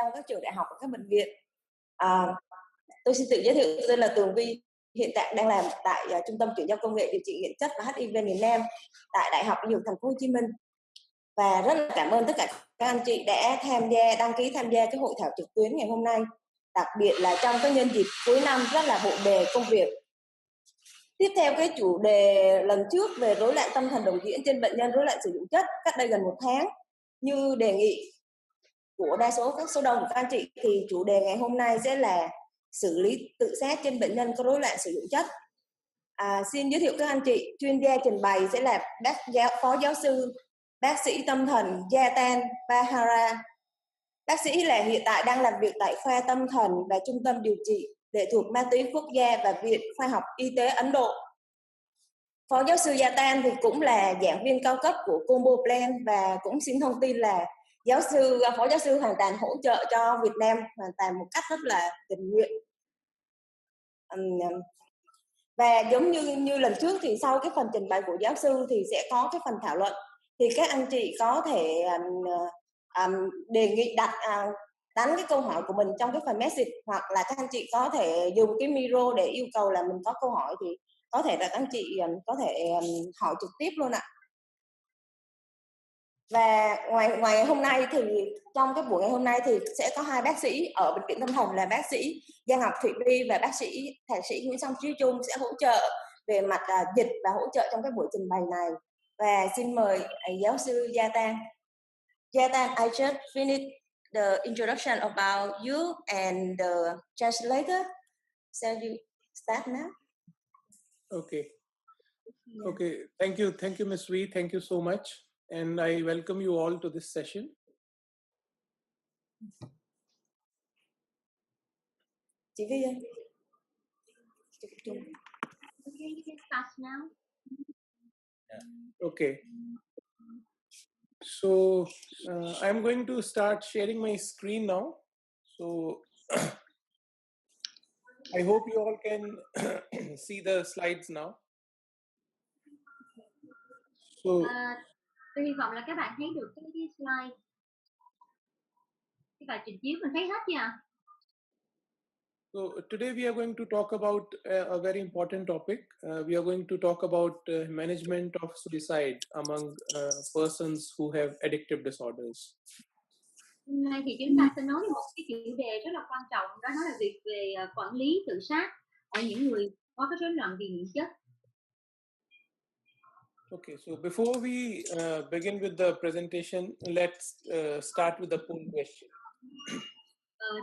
trong các trường đại học và các bệnh viện. Tôi xin tự giới thiệu, tôi là Tường Vi, hiện tại đang làm tại Trung tâm chuyển giao công nghệ điều trị nghiện chất và HIV miền Nam tại Đại học Y Dược Thành phố Hồ Chí Minh. Và rất là cảm ơn tất cả các anh chị đã đăng ký tham gia cái hội thảo trực tuyến ngày hôm nay, đặc biệt là trong cái nhân dịp cuối năm rất là bộn bề công việc. Tiếp theo cái chủ đề lần trước về rối loạn tâm thần đồng diễn trên bệnh nhân rối loạn sử dụng chất cách đây gần 1 tháng, như đề nghị của đa số các số đông của các anh chị, thì chủ đề ngày hôm nay sẽ là xử lý tự sát trên bệnh nhân có rối loạn sử dụng chất. Xin giới thiệu các anh chị, chuyên gia trình bày sẽ là phó giáo sư bác sĩ tâm thần Jatan Bahara. Bác sĩ là hiện tại đang làm việc tại khoa tâm thần và trung tâm điều trị lệ thuộc ma túy quốc gia và Viện Khoa học Y tế Ấn Độ. Phó giáo sư Jatan thì cũng là giảng viên cao cấp của Combo Plan, và cũng xin thông tin là phó giáo sư hoàn toàn hỗ trợ cho Việt Nam hoàn toàn một cách rất là tình nguyện. Và giống như lần trước thì sau cái phần trình bày của giáo sư thì sẽ có cái phần thảo luận, thì các anh chị có thể đề nghị đánh cái câu hỏi của mình trong cái phần message, hoặc là các anh chị có thể dùng cái micro để yêu cầu là mình có câu hỏi, thì có thể là các anh chị có thể hỏi trực tiếp luôn ạ. Và ngoài hôm nay thì trong cái buổi ngày hôm nay thì sẽ có 2 bác sĩ ở bệnh viện tâm thần là bác sĩ Giang Ngọc Thụy Vi và bác sĩ thạc sĩ Nguyễn Song Trí Trung sẽ hỗ trợ về mặt dịch và hỗ trợ trong cái buổi trình bày này. Và xin mời giáo sư Jatan. Jatan, I just finished the introduction about you and the translator. So you start now. Okay. Okay. Thank you, Ms. Wee. Thank you so much. And I welcome you all to this session. Chị Vi ơi. Okay, you can start now. Okay. So I'm going to start sharing my screen now. So I hope you all can see the slides now. So tôi hy vọng là các bạn thấy được cái slide. Cái bài trình chiếu mình thấy hết chưa? So today we are going to talk about a very important topic. We are going to talk about management of suicide among persons who have addictive disorders. Hôm nay thì chúng ta sẽ nói một cái chủ đề rất là quan trọng, đó là việc về quản lý tự sát ở những người có cái rối loạn về nghiện chất. Okay, so before we begin with the presentation, let's start with the poll question.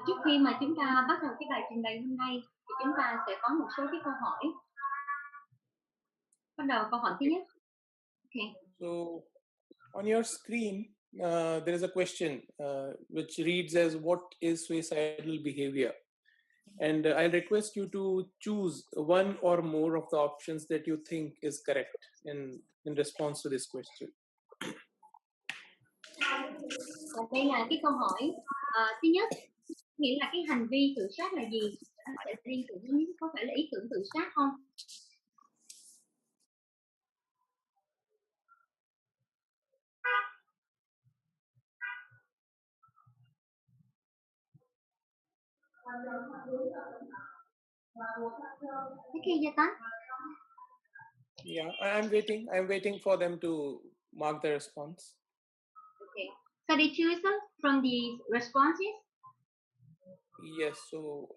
Trước khi mà chúng ta bắt đầu cái bài trình bày hôm nay thì chúng ta sẽ có một số cái câu hỏi. Bắt đầu câu hỏi thứ nhất. Okay. So on your screen, there is a question which reads as, what is suicidal behavior? And I'll request you to choose one or more of the options that you think is correct in response to this question. Đây là cái câu hỏi. Thứ nhất, nghĩa là cái hành vi tự sát là gì? Nó sẽ liên tưởng đến có phải là ý tưởng tự sát không? Okay, Jatan. Yeah, I'm waiting for them to mark the response. Okay. So they choose from the responses? Yes, so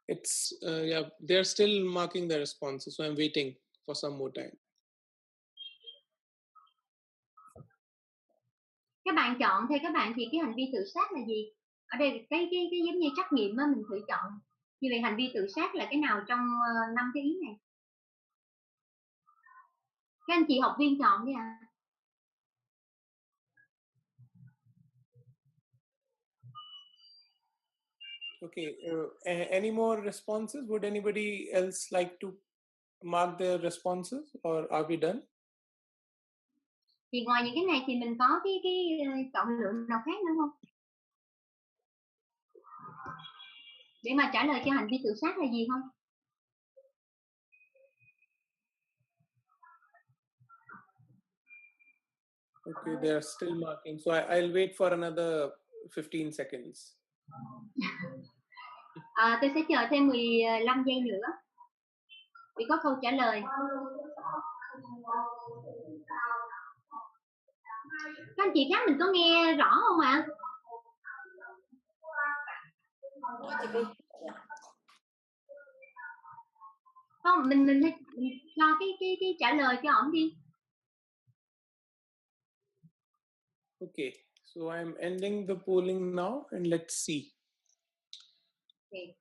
it's yeah, they're still marking the responses, so I'm waiting for some more time. Các bạn chọn theo các bạn thì cái hành vi tự sát là gì? Ở đây cái giống như trắc nghiệm á, mình thử chọn. Như vậy hành vi tự sát là cái nào trong 5 cái ý này? Các anh chị học viên chọn đi ạ. Okay, any more responses? Would anybody else like to mark their responses, or are we done? Thì ngoài những cái này thì mình có cái chọn lựa nào khác nữa không? Để mà trả lời cho hành vi tự sát là gì không? Okay, they are still marking. So I'll wait for another 15 seconds. Tôi sẽ chờ thêm 15 giây nữa vì có câu trả lời. Các anh chị khác mình có nghe rõ không ạ? Không, mình cho cái trả lời cho ổng đi. Okay, so I'm ending the polling now and let's see. Okay.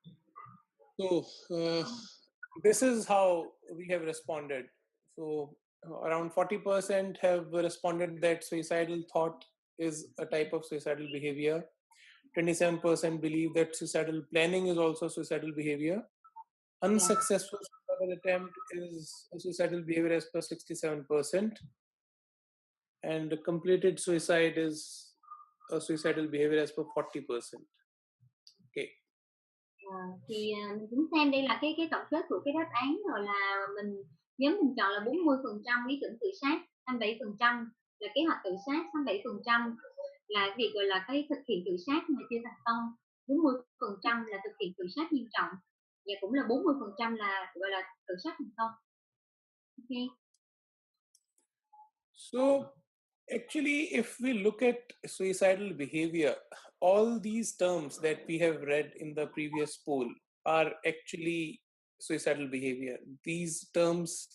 So this is how we have responded. So around 40% have responded that suicidal thought is a type of suicidal behavior. 27% believe that suicidal planning is also suicidal behavior. Unsuccessful suicidal attempt is a suicidal behavior as per 67%. And completed suicide is a suicidal behavior as per 40%. Okay. Thì mình cũng xem đây là cái tổng kết của cái đáp án rồi là nhóm mình chọn là 40% ý tưởng tự sát, 27% là kế hoạch tự sát, 27% là việc gọi là cái thực hiện tự sát mà chưa thành công, 40% là thực hiện tự sát nghiêm trọng và cũng là 40% là gọi là tự sát thành công. Okay. So actually, if we look at suicidal behavior, all these terms that we have read in the previous poll are actually suicidal behavior. These terms,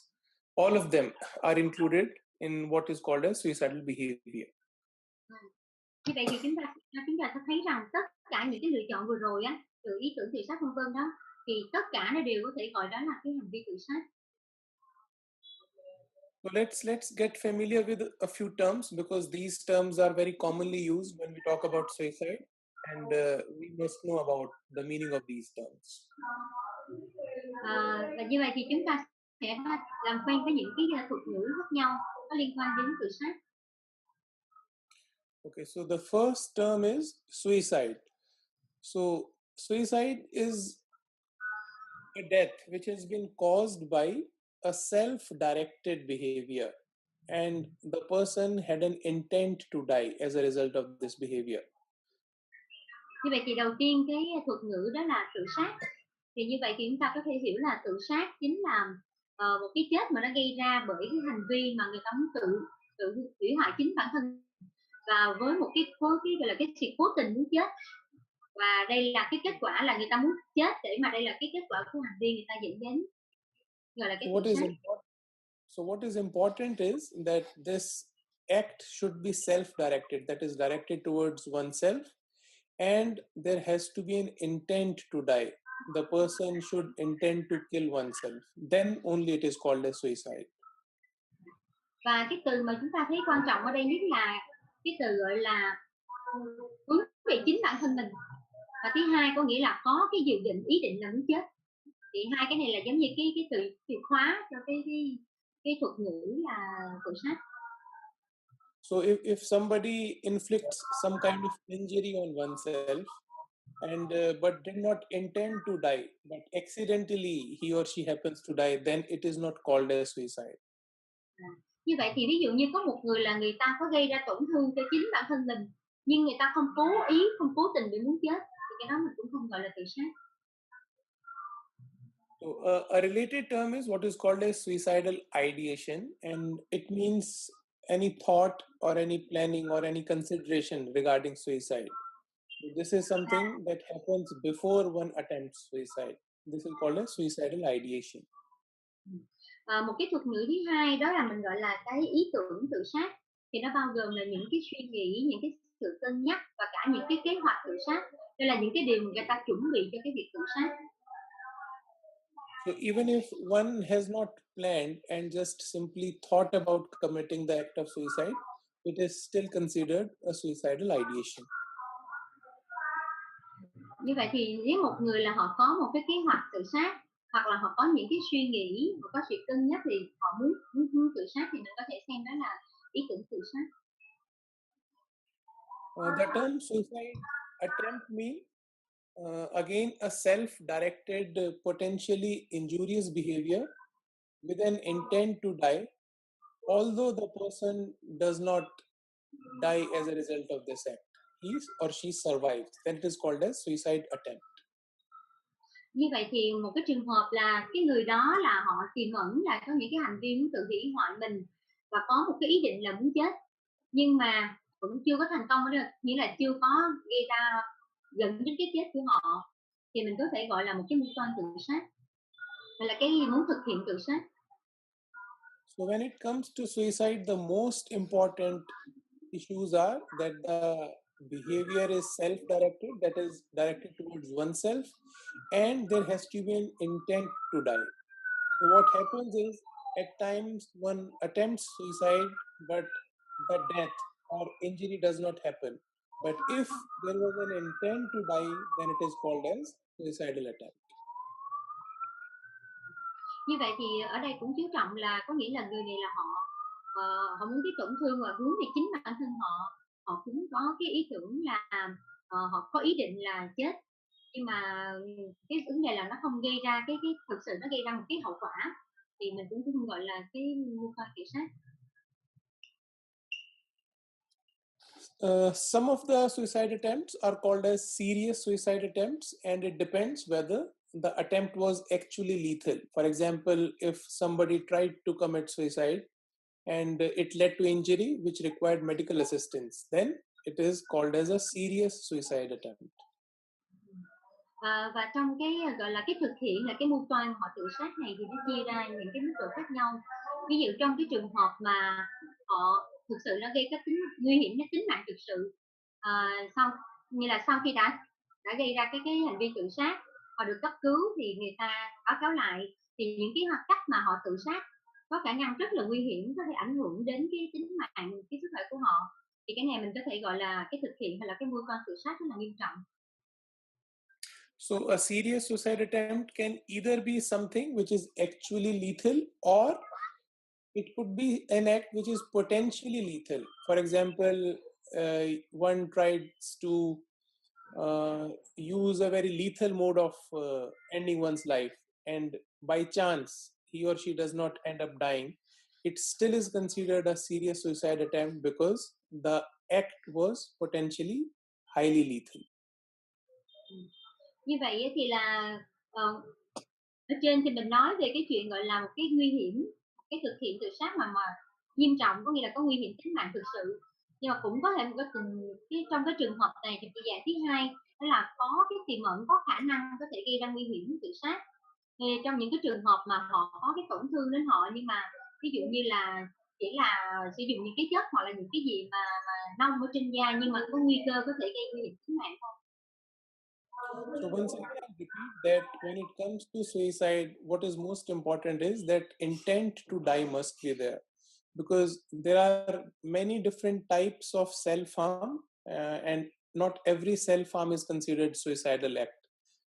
all of them are included in what is called as suicidal behavior. Như vậy thì chúng ta sẽ thấy rằng tất cả những cái lựa chọn vừa rồi á, từ ý tưởng tự sát vân vân đó, thì tất cả nó đều có thể gọi đó là cái hành vi tự sát. So let's get familiar with a few terms because these terms are very commonly used when we talk about suicide, and we must know about the meaning of these terms. Và như vậy thì chúng ta sẽ làm quen với những cái thuật ngữ khác nhau có liên quan đến tự sát. Okay, so the first term is suicide. So suicide is a death which has been caused by a self-directed behavior, and the person had an intent to die as a result of this behavior. Như vậy thì đầu tiên cái thuật ngữ đó là tự sát. Thì như vậy thì chúng ta có thể hiểu là tự sát chính là một cái chết mà nó gây ra bởi cái hành vi mà người ta muốn tự hủy hoại chính bản thân, và với một cái gọi là cái sự cố tình muốn chết, và đây là cái kết quả là người ta muốn chết để mà đây là cái kết quả của hành vi người ta dẫn đến, gọi là cái tự sát. So what is important is that this act should be self-directed, that is directed towards oneself, and there has to be an intent to die. The person should intend to kill oneself. Then only it is called as suicide. Và cái từ mà chúng ta thấy quan trọng ở đây nhất là cái từ gọi là hướng về chính bản thân mình. Và thứ hai có nghĩa là có cái dự định, ý định là muốn chết. Thì hai cái này là giống như cái từ khóa cho cái thuật ngữ là tự sát. So if somebody inflicts some kind of injury on oneself and but did not intend to die, but accidentally he or she happens to die, then it is not called as suicide. Như vậy thì ví dụ như có một người là người ta có gây ra tổn thương cho chính bản thân mình, nhưng người ta không cố ý, không cố tình để muốn chết, thì cái đó mình cũng không gọi là tự sát. So a related term is what is called as suicidal ideation, and it means any thought or any planning or any consideration regarding suicide. So this is something that happens before one attempts suicide. This is called as suicidal ideation. Một cái thuật ngữ thứ hai đó là mình gọi là cái ý tưởng tự sát, thì nó bao gồm là những cái suy nghĩ, những cái sự cân nhắc và cả những cái kế hoạch tự sát. Đây là những cái điều người ta chuẩn bị cho cái việc tự sát. So even if one has not planned and just simply thought about committing the act of suicide, it is still considered a suicidal ideation. Như vậy thì nếu một người là họ có một cái kế hoạch tự sát, hoặc là họ có những cái suy nghĩ, họ có sự cân nhắc thì họ muốn tự sát, thì mình có thể xem đó là ý tưởng tự sát. The term suicide attempt means again a self-directed, potentially injurious behavior with an intent to die, although the person does not die as a result of this act. he or she survives, then it is called as suicide attempt. Như vậy thì một cái trường hợp là cái người đó là họ tiềm ẩn là có những cái hành vi muốn tự hủy hoại mình và có một cái ý định là muốn chết, nhưng mà cũng chưa có thành công, ở đây nghĩa là chưa có gây ra dẫn đến cái chết của họ, thì mình có thể gọi là một cái mưu toan tự sát, hay là cái muốn thực hiện tự sát. So when it comes to suicide, the most important issues are that the behavior is self-directed, that is directed towards oneself, and there has to be an intent to die. So what happens is, at times one attempts suicide, but the death or injury does not happen. But if there was an intent to die, then it is called as suicidal attempt. Như vậy thì ở đây cũng chú trọng là có nghĩa là người này là họ muốn cái tổn thương và hướng về chính bản thân họ cũng có cái ý tưởng là họ có ý định là chết, nhưng mà cái vấn đề là nó không gây ra cái thực sự nó gây ra một cái hậu quả, thì mình cũng không gọi là cái mưu toan tự sát. Some of the suicide attempts are called as serious suicide attempts, and it depends whether the attempt was actually lethal. For example, if somebody tried to commit suicide and it led to injury which required medical assistance, then it is called as a serious suicide attempt. Và trong cái gọi là cái thực hiện là cái mưu toan họ tự sát này thì nó chia ra những cái mức độ khác nhau. Ví dụ trong cái trường hợp mà họ thực sự nó gây các tính nguy hiểm đến tính mạng thực sự, sau khi đã gây ra cái hành vi tự sát, họ được cấp cứu thì người ta báo cáo lại, thì những cái hoạt cách mà họ tự sát có khả năng rất là nguy hiểm, có thể ảnh hưởng đến cái tính mạng, cái sức khỏe của họ, thì cái này mình có thể gọi là cái thực hiện hay là cái mưu toan tự sát rất là nghiêm trọng. So a serious suicide attempt can either be something which is actually lethal, or it could be an act which is potentially lethal. For example, one tries to use a very lethal mode of ending one's life, and by chance he or she does not end up dying, it still is considered a serious suicide attempt because the act was potentially highly lethal. Như vậy thì là ở trên thì mình nói về cái chuyện gọi là một cái nguy hiểm, cái thực hiện tự sát mà nghiêm trọng, có nghĩa là có nguy hiểm tính mạng thực sự, nhưng mà cũng có thể một cái trong cái trường hợp này thì dạng thứ hai đó là có cái tiềm ẩn, có khả năng có thể gây ra nguy hiểm tự sát. Thì trong những cái trường hợp mà họ có cái tổn thương đến họ, nhưng mà ví dụ như là chỉ là sử dụng những cái chất hoặc là những cái gì mà nông ở trên da, nhưng mà có nguy cơ có thể gây nguy hiểm tính mạng không? So once again, I repeat that when it comes to suicide, what is most important is that intent to die must be there, because there are many different types of self-harm, and not every self-harm is considered suicidal act.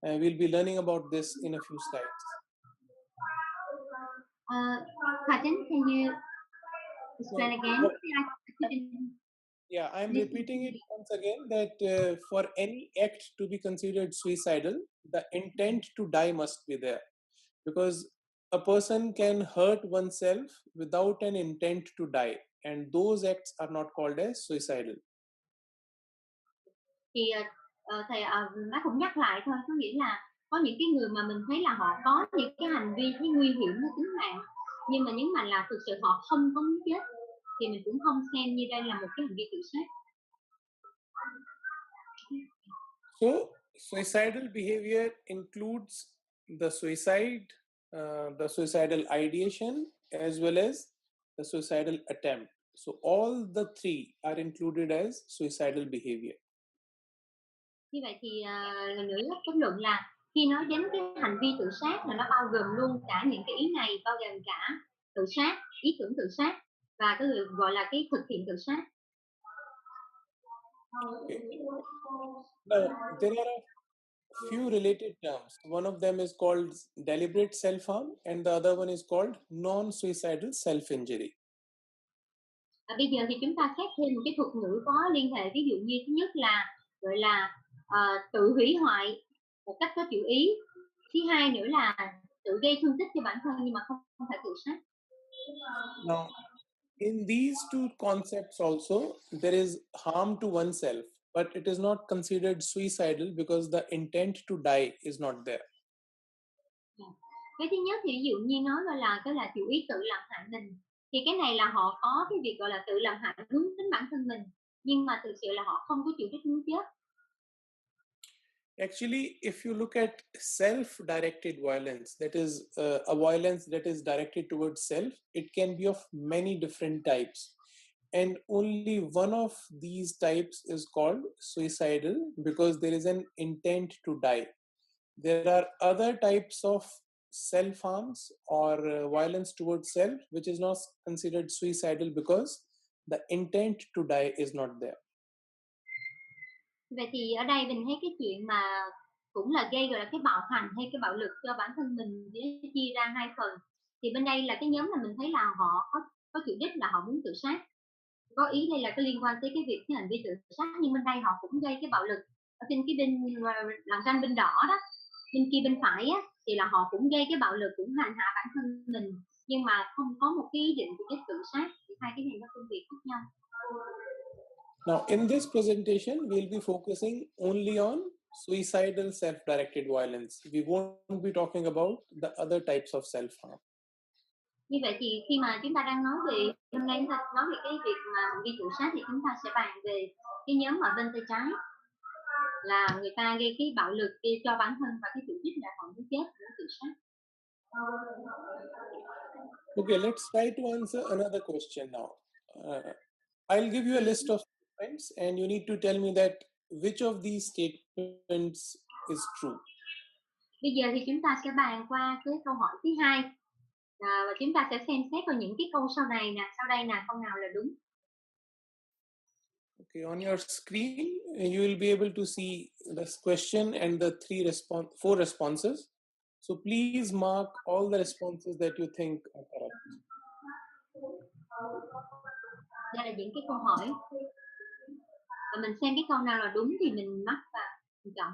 We'll be learning about this in a few slides. Can you explain again? Yeah, I'm repeating it once again that for any act to be considered suicidal, the intent to die must be there, because a person can hurt oneself without an intent to die, and those acts are not called as suicidal. Thì thầy nó cũng nhắc lại thôi, có nghĩa là có những cái người mà mình thấy là họ có những cái hành vi thấy nguy hiểm đến tính mạng, nhưng mà nhấn mạnh là thực sự họ không có muốn chết, thì mình cũng không xem như đây là một cái hành vi tự sát. So suicidal behavior includes the suicide, the suicidal ideation, as well as the suicidal attempt. So all the three are included as suicidal behavior. Như vậy thì lần nữa kết luận là khi nói đến cái hành vi tự sát là nó bao gồm luôn cả những cái ý này, bao gồm cả tự sát, ý tưởng tự sát và cái gọi là cái thực hiện tự sát. Okay. Now, there are a few related terms. One of them is called deliberate self-harm, and the other one is called non-suicidal self-injury. Bây giờ thì chúng ta xét thêm một cái thuật ngữ có liên hệ, ví dụ như thứ nhất là gọi là tự hủy hoại một cách có chủ ý, thứ hai nữa là tự gây thương tích cho bản thân nhưng mà không phải tự sát. Now, in these two concepts also, there is harm to oneself, but it is not considered suicidal because the intent to die is not there. Cái thứ nhất thì ví dụ như nó gọi là cái là chủ ý tự làm hại mình, thì cái này là họ có cái việc gọi là tự làm hại hướng đến bản thân mình, nhưng mà thực sự là họ không có chủ đích muốn chết. Actually, if you look at self-directed violence, that is a violence that is directed towards self, it can be of many different types. And only one of these types is called suicidal because there is an intent to die. There are other types of self-harms or violence towards self, which is not considered suicidal because the intent to die is not there. Vậy thì ở đây mình thấy cái chuyện mà cũng là gây gọi là cái bạo hành hay cái bạo lực cho bản thân mình chia ra hai phần. Thì bên đây là cái nhóm mà mình thấy là họ có chủ đích là họ muốn tự sát. Có ý đây là có liên quan tới cái việc cái hành vi tự sát, nhưng bên đây họ cũng gây cái bạo lực. Ở trên cái bên làn xanh bên đỏ đó, bên kia bên phải á, thì là họ cũng gây cái bạo lực, cũng hành hạ bản thân mình, nhưng mà không có một cái ý định của cái tự sát. Thì hai cái này nó phân biệt khác nhau. Now, in this presentation, we'll be focusing only on suicidal self-directed violence. We won't be talking about the other types of self-harm. Như vậy thì khi mà chúng ta đang nói về, hôm nay chúng ta nói về cái việc mà hành vi tự sát, thì chúng ta sẽ bàn về cái nhóm ở bên tay trái là người ta gây cái bạo lực cho bản thân, và cái chủ đích là họ muốn chết, muốn tự sát. Okay, let's try to answer another question now. I'll give you a list of statements and you need to tell me that which of these statements is true. Bây giờ thì chúng ta sẽ bàn qua cái câu hỏi thứ hai, và chúng ta sẽ xem xét vào những cái câu sau này nè, sau đây là câu nào là đúng. Okay, on your screen, you will be able to see this question and the four responses. So please mark all the responses that you think are correct. Đây là những cái câu hỏi, và mình xem cái câu nào là đúng thì mình mắc và mình chọn.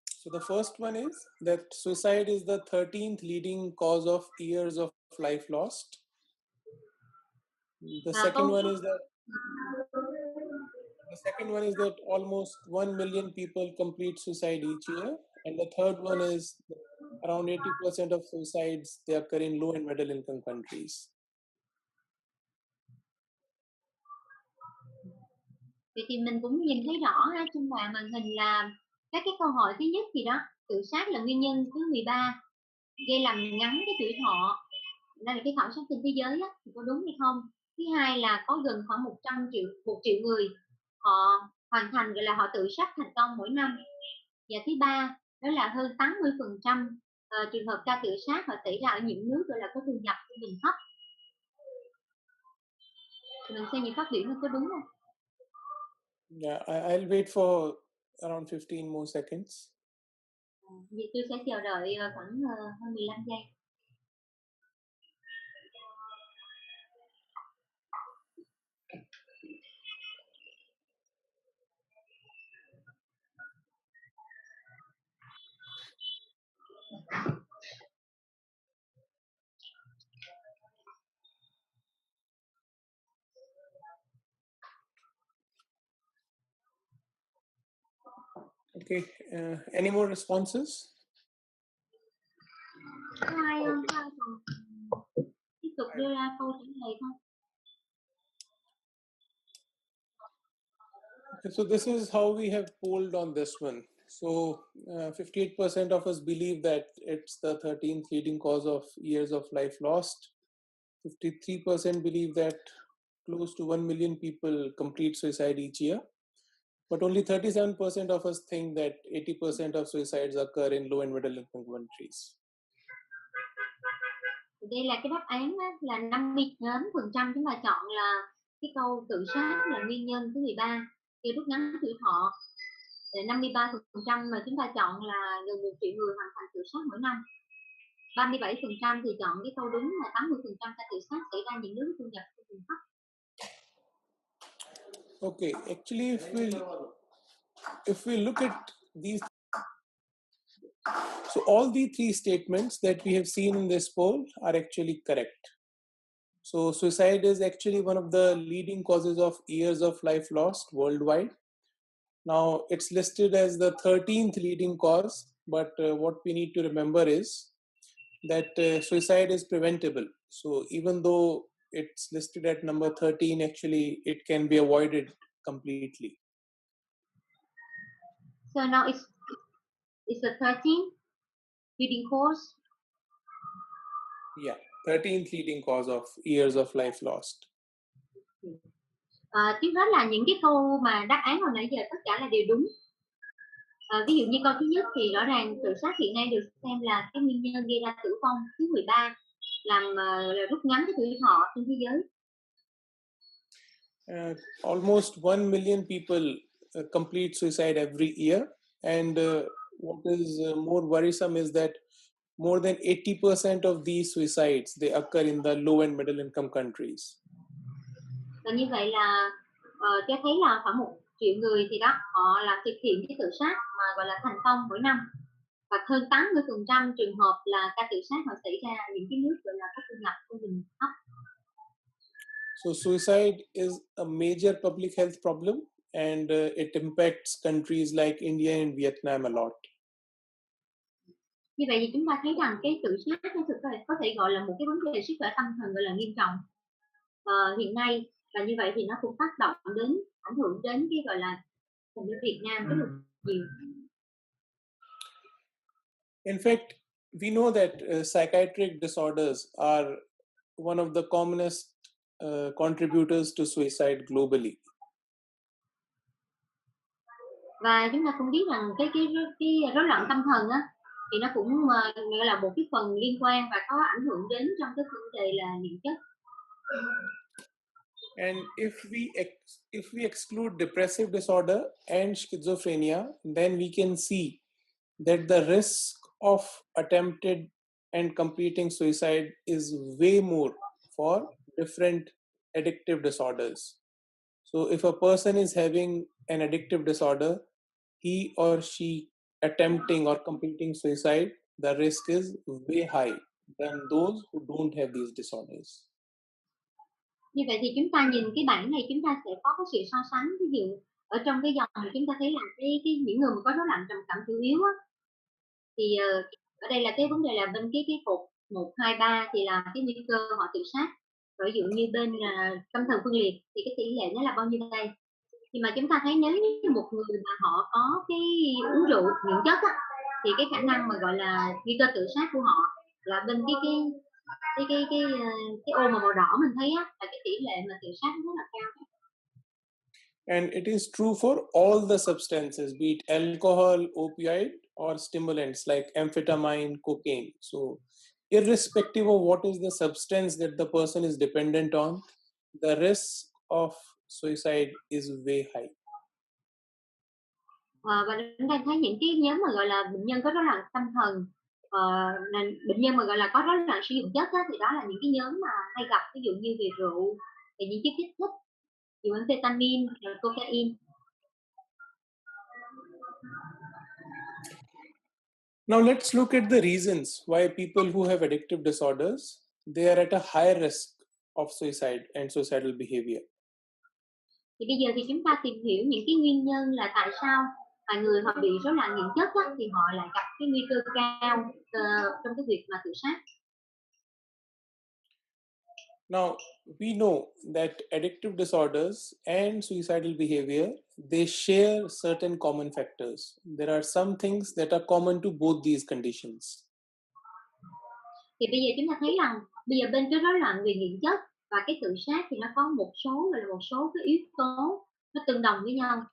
So the first one is that suicide is the 13th leading cause of years of life lost. The second one is that almost 1 million people complete suicide each year, and the third one is around 80% of suicides they occur in low and middle income countries. Vậy thì mình cũng nhìn thấy rõ trên màn hình là các cái câu hỏi thứ nhất thì đó, tự sát là nguyên nhân thứ 13, gây làm ngắn cái tuổi thọ. Đây là cái khảo sát trên thế giới á, thì có đúng hay không? Thứ hai là có gần khoảng 1 triệu người họ hoàn thành, gọi là họ tự sát thành công mỗi năm. Và thứ ba đó là hơn 80% trường hợp ca tự sát họ xảy ra ở những nước gọi là có thu nhập trung bình thấp. Thì mình xem những phát biểu nó có đúng không? Yeah, I'll wait for around 15 more seconds. Vậy tôi sẽ chờ đợi khoảng hơn 15 giây. Okay, any more responses? Có ai không? Có ai còn tiếp tục đưa ra câu trả lời không? Okay, so this is how we have polled on this one. So 58% of us believe that it's the 13th leading cause of years of life lost. 53% believe that close to 1 million people complete suicide each year. But only 37% of us think that 80% of suicides occur in low and middle income countries. Đây là cái đáp án đó, là 58% chúng ta chọn là cái câu tự sát là nguyên nhân thứ 13, gây rút ngắn tuổi thọ. 53% mà chúng ta chọn là gần 1 triệu người hoàn thành tự sát mỗi năm. 37% thì chọn cái câu đúng là 80% ca tự sát xảy ra những nước thu nhập trung bình thấp. Okay, actually, if we look at these, so all the three statements that we have seen in this poll are actually correct. So suicide is actually one of the leading causes of years of life lost worldwide. Now it's listed as the 13th leading cause, but what we need to remember is that suicide is preventable. So even though it's listed at number 13, actually it can be avoided completely. So now it's the 13th leading cause. Yeah, 13th leading cause of years of life lost. Tiếp đó là những cái câu mà đáp án hồi nãy giờ tất cả là đều đúng. Ví dụ như câu thứ nhất thì rõ ràng tự sát hiện nay được xem là cái nguyên nhân gây ra tử vong thứ 13, làm rút ngắn cái tuổi thọ trên thế giới. Almost 1 million people complete suicide every year, and what is more worrisome is that more than 80% of these suicides they occur in the low and middle income countries. Và như vậy là cho thấy là khoảng 1 triệu người thì đó họ là thực hiện cái tự sát mà gọi là thành công mỗi năm, và hơn 80% trường hợp là ca tự sát họ xảy ra những cái nước gọi là có thu nhập trung bình thấp. So suicide is a major public health problem, and it impacts countries like India and Vietnam a lot. Như vậy thì chúng ta thấy rằng cái tự sát nó có thể gọi là một cái vấn đề sức khỏe tâm thần gọi là nghiêm trọng hiện nay, và như vậy thì nó cũng tác động đến, ảnh hưởng đến cái gọi là thành phố Việt Nam rất là nhiều. In fact, we know that psychiatric disorders are one of the commonest contributors to suicide globally. Và chúng ta cũng biết rằng cái rối loạn tâm thần á thì nó cũng gọi là một cái phần liên quan và có ảnh hưởng đến trong cái vấn đề là nghiện chất. And if we exclude depressive disorder and schizophrenia, then we can see that the risk of attempted and completing suicide is way more for different addictive disorders. So if a person is having an addictive disorder, he or she attempting or completing suicide, the risk is way high than those who don't have these disorders. Như vậy thì chúng ta nhìn cái bảng này, chúng ta sẽ có cái sự so sánh. Ví dụ ở trong cái dòng này chúng ta thấy là cái những người mà có rối loạn trầm cảm chủ yếu á, thì ở đây là cái vấn đề là bên cái cột 1, 2, 3 thì là cái nguy cơ họ tự sát. Rồi ví dụ như bên tâm thần phân liệt thì cái tỷ lệ nó là bao nhiêu đây? Nhưng mà chúng ta thấy nếu như một người mà họ có cái uống rượu, nghiện chất á, thì cái khả năng mà gọi là nguy cơ tự sát của họ là bên cái ô màu đỏ mình thấy á, là cái tỷ lệ mà tự sát rất là cao. And it is true for all the substances, be it alcohol, opioid, or stimulants like amphetamine, cocaine. So irrespective of what is the substance that the person is dependent on, the risk of suicide is way high. Và chúng ta thấy những cái nhóm mà gọi là bệnh nhân có rối loạn tâm thần, bệnh nhân mà gọi là có rối loạn sử dụng chất á, thì đó là những cái nhóm mà hay gặp, ví dụ như về rượu, về những chất kích thích, ví dụ amphetamine, cocaine. Now let's look at the reasons why people who have addictive disorders, they are at a higher risk of suicide and suicidal behavior. Thì bây giờ thì chúng ta tìm hiểu những cái nguyên nhân là tại sao mà người họ bị rối loạn nghiện chất á, thì họ lại gặp cái nguy cơ cao trong cái việc mà tự sát. Now, we know that addictive disorders and suicidal behavior, they share certain common factors. There are some things that are common to both these conditions. Thì bây giờ chúng ta thấy rằng bây giờ bên cái rối loạn về nghiện chất và cái tự sát thì nó có một số cái yếu tố nó tương đồng với nhau.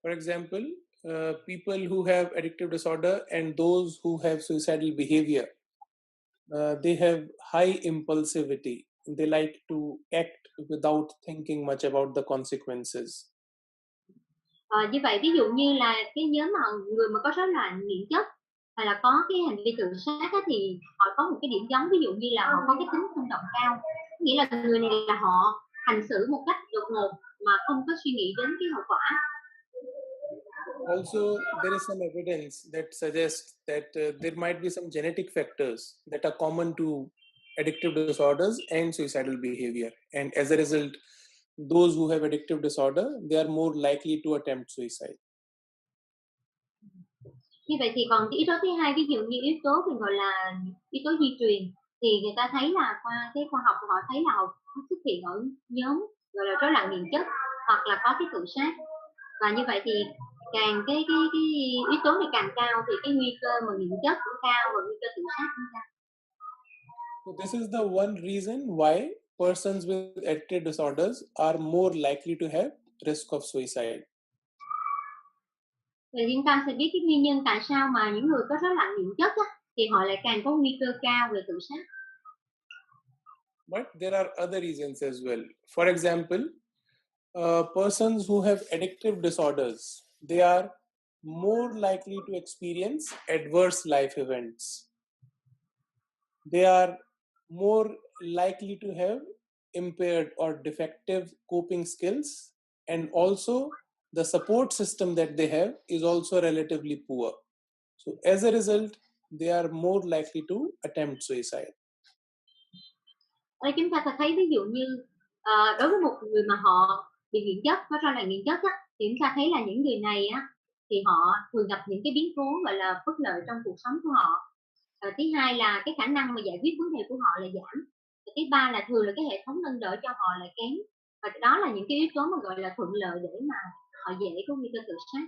For example, people who have addictive disorder and those who have suicidal behavior, they have high impulsivity. They like to act without thinking much about the consequences. Như vậy ví dụ như là cái nhóm mà người mà có rối loạn nghiện chất hay là có cái hành vi tự sát á, thì họ có một cái điểm giống, ví dụ như là họ có cái tính xung động cao, nghĩa là người này là họ hành xử một cách đột ngột mà không có suy nghĩ đến cái hậu quả. Also, there is some evidence that suggests that there might be some genetic factors that are common to addictive disorders and suicidal behavior. And as a result, those who have addictive disorder, they are more likely to attempt suicide. Như vậy thì còn cái yếu tố thứ hai, ví dụ như yếu tố mình gọi là yếu tố di truyền, thì người ta thấy là qua cái khoa học họ thấy là họ xuất hiện ở nhóm gọi là rối loạn nghiện chất hoặc là có cái tự sát, và như vậy thì càng cái yếu tố này càng cao thì cái nguy cơ mà nghiện chất cũng cao và nguy cơ tự sát cũng cao. So this is the one reason why persons with addictive disorders are more likely to have risk of suicide. Thì chúng ta sẽ biết cái nguyên nhân tại sao mà những người có rối loạn nghiện chất á, thì họ lại càng có nguy cơ cao về tự sát. But there are other reasons as well. For example, persons who have addictive disorders, they are more likely to experience adverse life events. They are more likely to have impaired or defective coping skills, and also the support system that they have is also relatively poor. So as a result, they are more likely to attempt suicide. Ở đây chúng ta sẽ thấy ví dụ như đối với một người mà họ bị nghiện chất, có rối loạn nghiện chất á, thì chúng ta thấy là những người này á, thì họ thường gặp những cái biến cố gọi là bất lợi trong cuộc sống của họ. Thứ hai là cái khả năng mà giải quyết vấn đề của họ là giảm. Và thứ ba là thường là cái hệ thống nâng đỡ cho họ là kém. Và đó là những cái yếu tố mà gọi là thuận lợi để mà họ dễ có nguy cơ tự sát.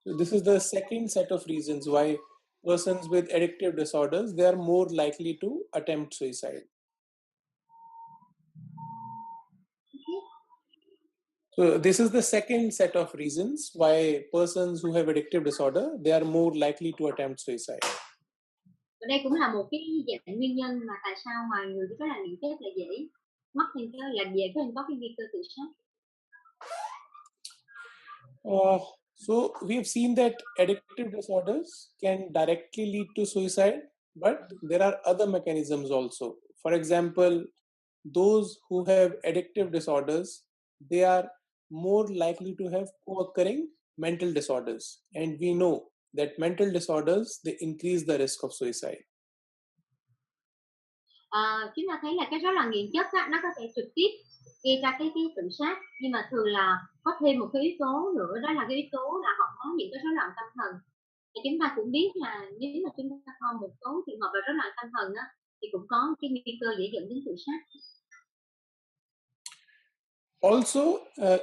So this is the second set of reasons why persons with addictive disorders, they are more likely to attempt suicide. So this is the second set of reasons why persons who have addictive disorder, they are more likely to attempt suicide. Và đây cũng là một cái dạng nguyên nhân mà tại sao mà người có là nghiện chất là dễ mắc những cái là dễ có cái nguy cơ tự sát. So we have seen that addictive disorders can directly lead to suicide, but there are other mechanisms also. For example, those who have addictive disorders, they are more likely to have co-occurring mental disorders. And we know that mental disorders, they increase the risk of suicide. Chúng ta thấy là cái rối loạn nghiện chất á, nó có thể trực tiếp gây ra cái tự sát, nhưng mà thường là có thêm một cái yếu tố nữa, đó là cái yếu tố là họ có những cái rối loạn tâm thần. Thì chúng ta cũng biết là nếu mà chúng ta có một số trường hợp là rối loạn tâm thần á, thì cũng có cái nguy cơ dễ dẫn đến tự sát. Also,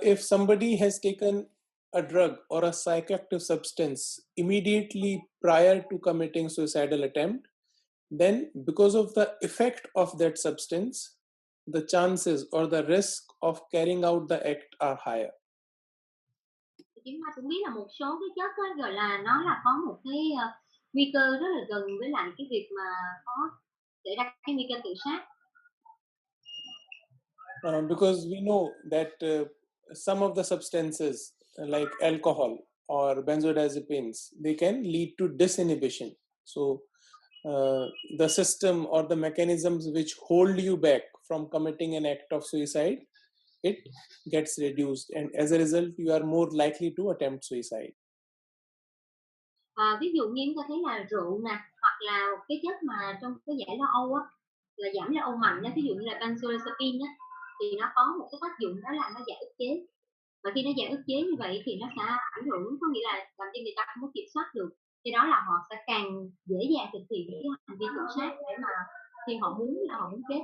if somebody has taken a drug or a psychoactive substance immediately prior to committing suicidal attempt, then because of the effect of that substance, the chances or the risk of carrying out the act are higher. Chúng ta cũng biết là một số cái chất đó, gọi là nó là có một cái nguy cơ rất là gần với lại cái việc mà có xảy ra cái nguy cơ tự sát. Because we know that some of the substances like alcohol or benzodiazepines, they can lead to disinhibition. So the system or the mechanisms which hold you back from committing an act of suicide, it gets reduced, and as a result you are more likely to attempt suicide. Ví dụ như chúng ta thấy là rượu nè, hoặc là cái chất mà trong cái giải lo âu á, là giảm lo âu mạnh á, ví dụ như là benzodiazepine á, thì nó có một cái tác dụng đó là nó giảm ức chế. Và khi nó giảm ức chế như vậy thì nó sẽ ảnh hưởng, có nghĩa là làm cho người ta không có kiểm soát được. Thì đó là họ sẽ càng dễ dàng thực hiện cái hành vi tự sát để mà khi họ muốn chết.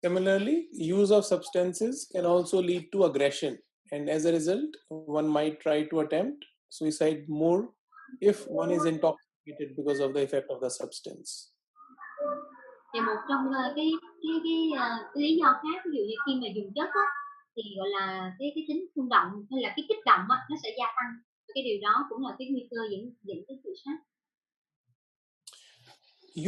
Similarly, use of substances can also lead to aggression, and as a result, one might try to attempt suicide more if one is intoxicated because of the effect of the substance. Và một trong cái lý do khác, ví dụ như khi mà dùng chất á, thì gọi là cái tính xung động hay là cái kích động á, nó sẽ gia tăng. Và cái điều đó cũng là cái nguy cơ dẫn đến tự sát.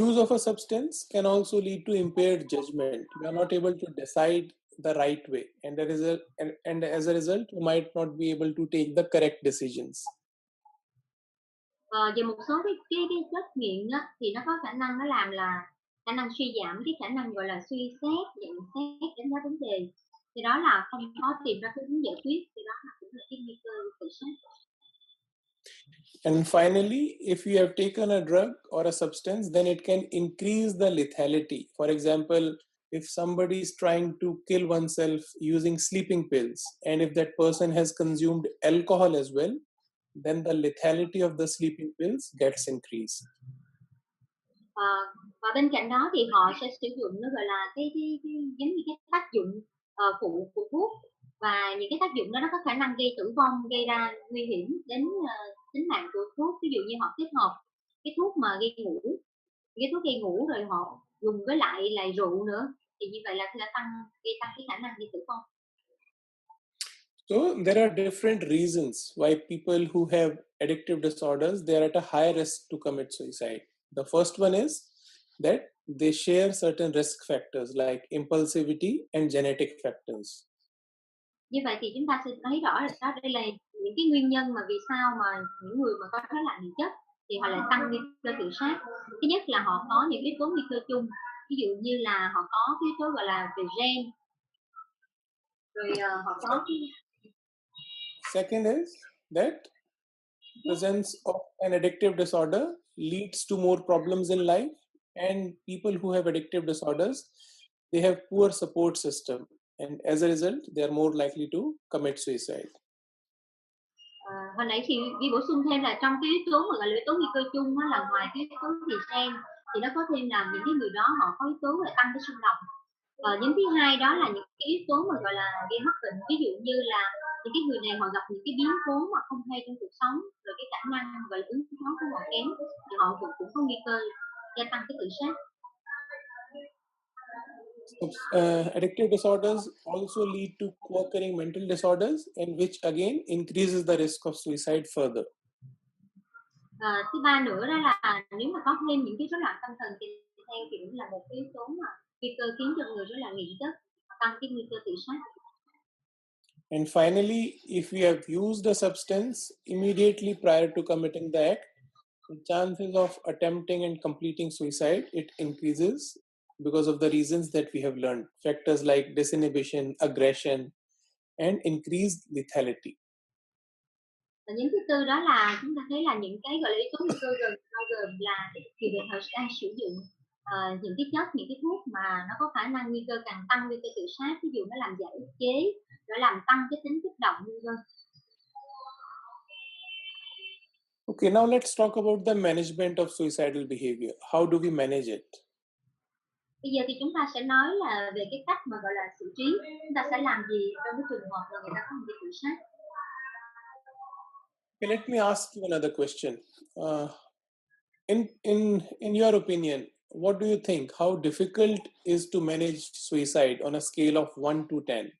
Use of a substance can also lead to impaired judgment. You are not able to decide the right way, and as a result, you might not be able to take the correct decisions. Và một số cái chất nghiện á, thì nó có khả năng nó làm là khả năng suy giảm cái khả năng gọi là suy xét, nhận xét, đánh giá vấn đề. Thì đó là không có tìm ra cái hướng giải quyết, thì đó là cũng là cái nguy cơ tự sát. And finally, if you have taken a drug or a substance, then it can increase the lethality. For example, if somebody is trying to kill oneself using sleeping pills, and if that person has consumed alcohol as well, then the lethality of the sleeping pills gets increased. Và bên cạnh đó thì họ sẽ sử dụng nó gọi là cái giống như cái tác dụng phụ của thuốc, và những cái tác dụng đó nó có khả năng gây tử vong, gây ra nguy hiểm đến tính mạng của thuốc. Ví dụ như họ kết hợp cái thuốc mà gây ngủ, cái thuốc gây ngủ rồi họ dùng với lại rượu nữa, thì như vậy là sẽ gây tăng cái khả năng gây tử vong. So there are different reasons why people who have addictive disorders, they are at a high risk to commit suicide. The first one is that they share certain risk factors like impulsivity and genetic factors. Như vậy thì chúng ta sẽ thấy rõ là đây là những cái nguyên nhân mà vì sao mà những người mà có rối loạn nhận chất thì họ lại tăng nguy cơ tự sát. Thứ nhất là họ có những yếu tố nguy cơ chung, ví dụ như là họ có cái yếu tố gọi là về gen, rồi họ có Second is that presence of an addictive disorder leads to more problems in life, and people who have addictive disorders, they have poor support system, and as a result they are more likely to commit suicide. Hồi nãy thì đi bổ sung thêm là trong cái yếu tố mà gọi là yếu tố nguy cơ chung đó, là ngoài cái yếu tố về gen thì nó có thêm là những cái người đó họ có yếu tố là tăng cái xung động. Nhóm thứ hai đó là những cái yếu tố mà gọi là gây mắc bệnh, ví dụ như là những cái người này họ gặp những cái biến cố mà không hay trong cuộc sống, rồi cái khả năng gọi là ứng phó của họ kém, thì họ cũng có nguy cơ gia tăng cái tự sát. Addictive disorders also lead to co-occurring mental disorders, and which again increases the risk of suicide further. Thứ ba nữa đó là nếu mà có thêm những cái rối loạn tâm thần thì theo kiểu là một cái yếu tố mà nguy cơ khiến cho người rối loạn nghiện chất tăng cái nguy cơ tự sát. And finally, if we have used a substance immediately prior to committing the act, the chances of attempting and completing suicide, it increases because of the reasons that we have learned. Factors like disinhibition, aggression, and increased lethality. Và nhóm thứ tư đó là chúng ta thấy là những cái gọi là yếu tố nguy cơ bao gồm là khi bệnh họ đang sử dụng những cái chất, những cái thuốc mà nó có khả năng nguy cơ càng tăng nguy cơ tự sát, ví dụ nó làm giảm ức chế, rồi làm tăng cái tính kích động vân vân. Okay, now let's talk about the management of suicidal behavior. How do we manage it? Bây giờ thì chúng ta sẽ nói là về cái cách mà gọi là xử trí. Chúng ta sẽ làm gì trong cái trường hợp mà người ta có hành vi tự sát? Okay, let me ask you another question. In your opinion, what do you think? How difficult is to manage suicide on a scale of 1 to 10,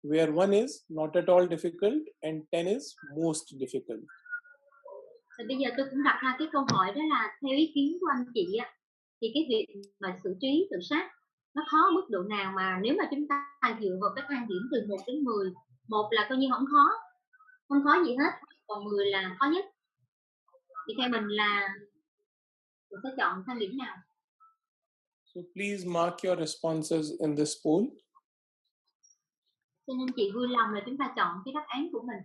where 1 is not at all difficult and 10 is most difficult? Thì bây giờ tôi cũng đặt ra cái câu hỏi đó là theo ý kiến của anh chị á, thì cái việc mà xử trí tự sát nó khó mức độ nào, mà nếu mà chúng ta dựa vào cái thang điểm từ 1 đến 10, 1 là coi như không khó gì hết, còn 10 là khó nhất, thì theo mình là mình sẽ chọn thang điểm nào? So please mark your responses in this poll. Xin anh chị vui lòng là chúng ta chọn cái đáp án của mình.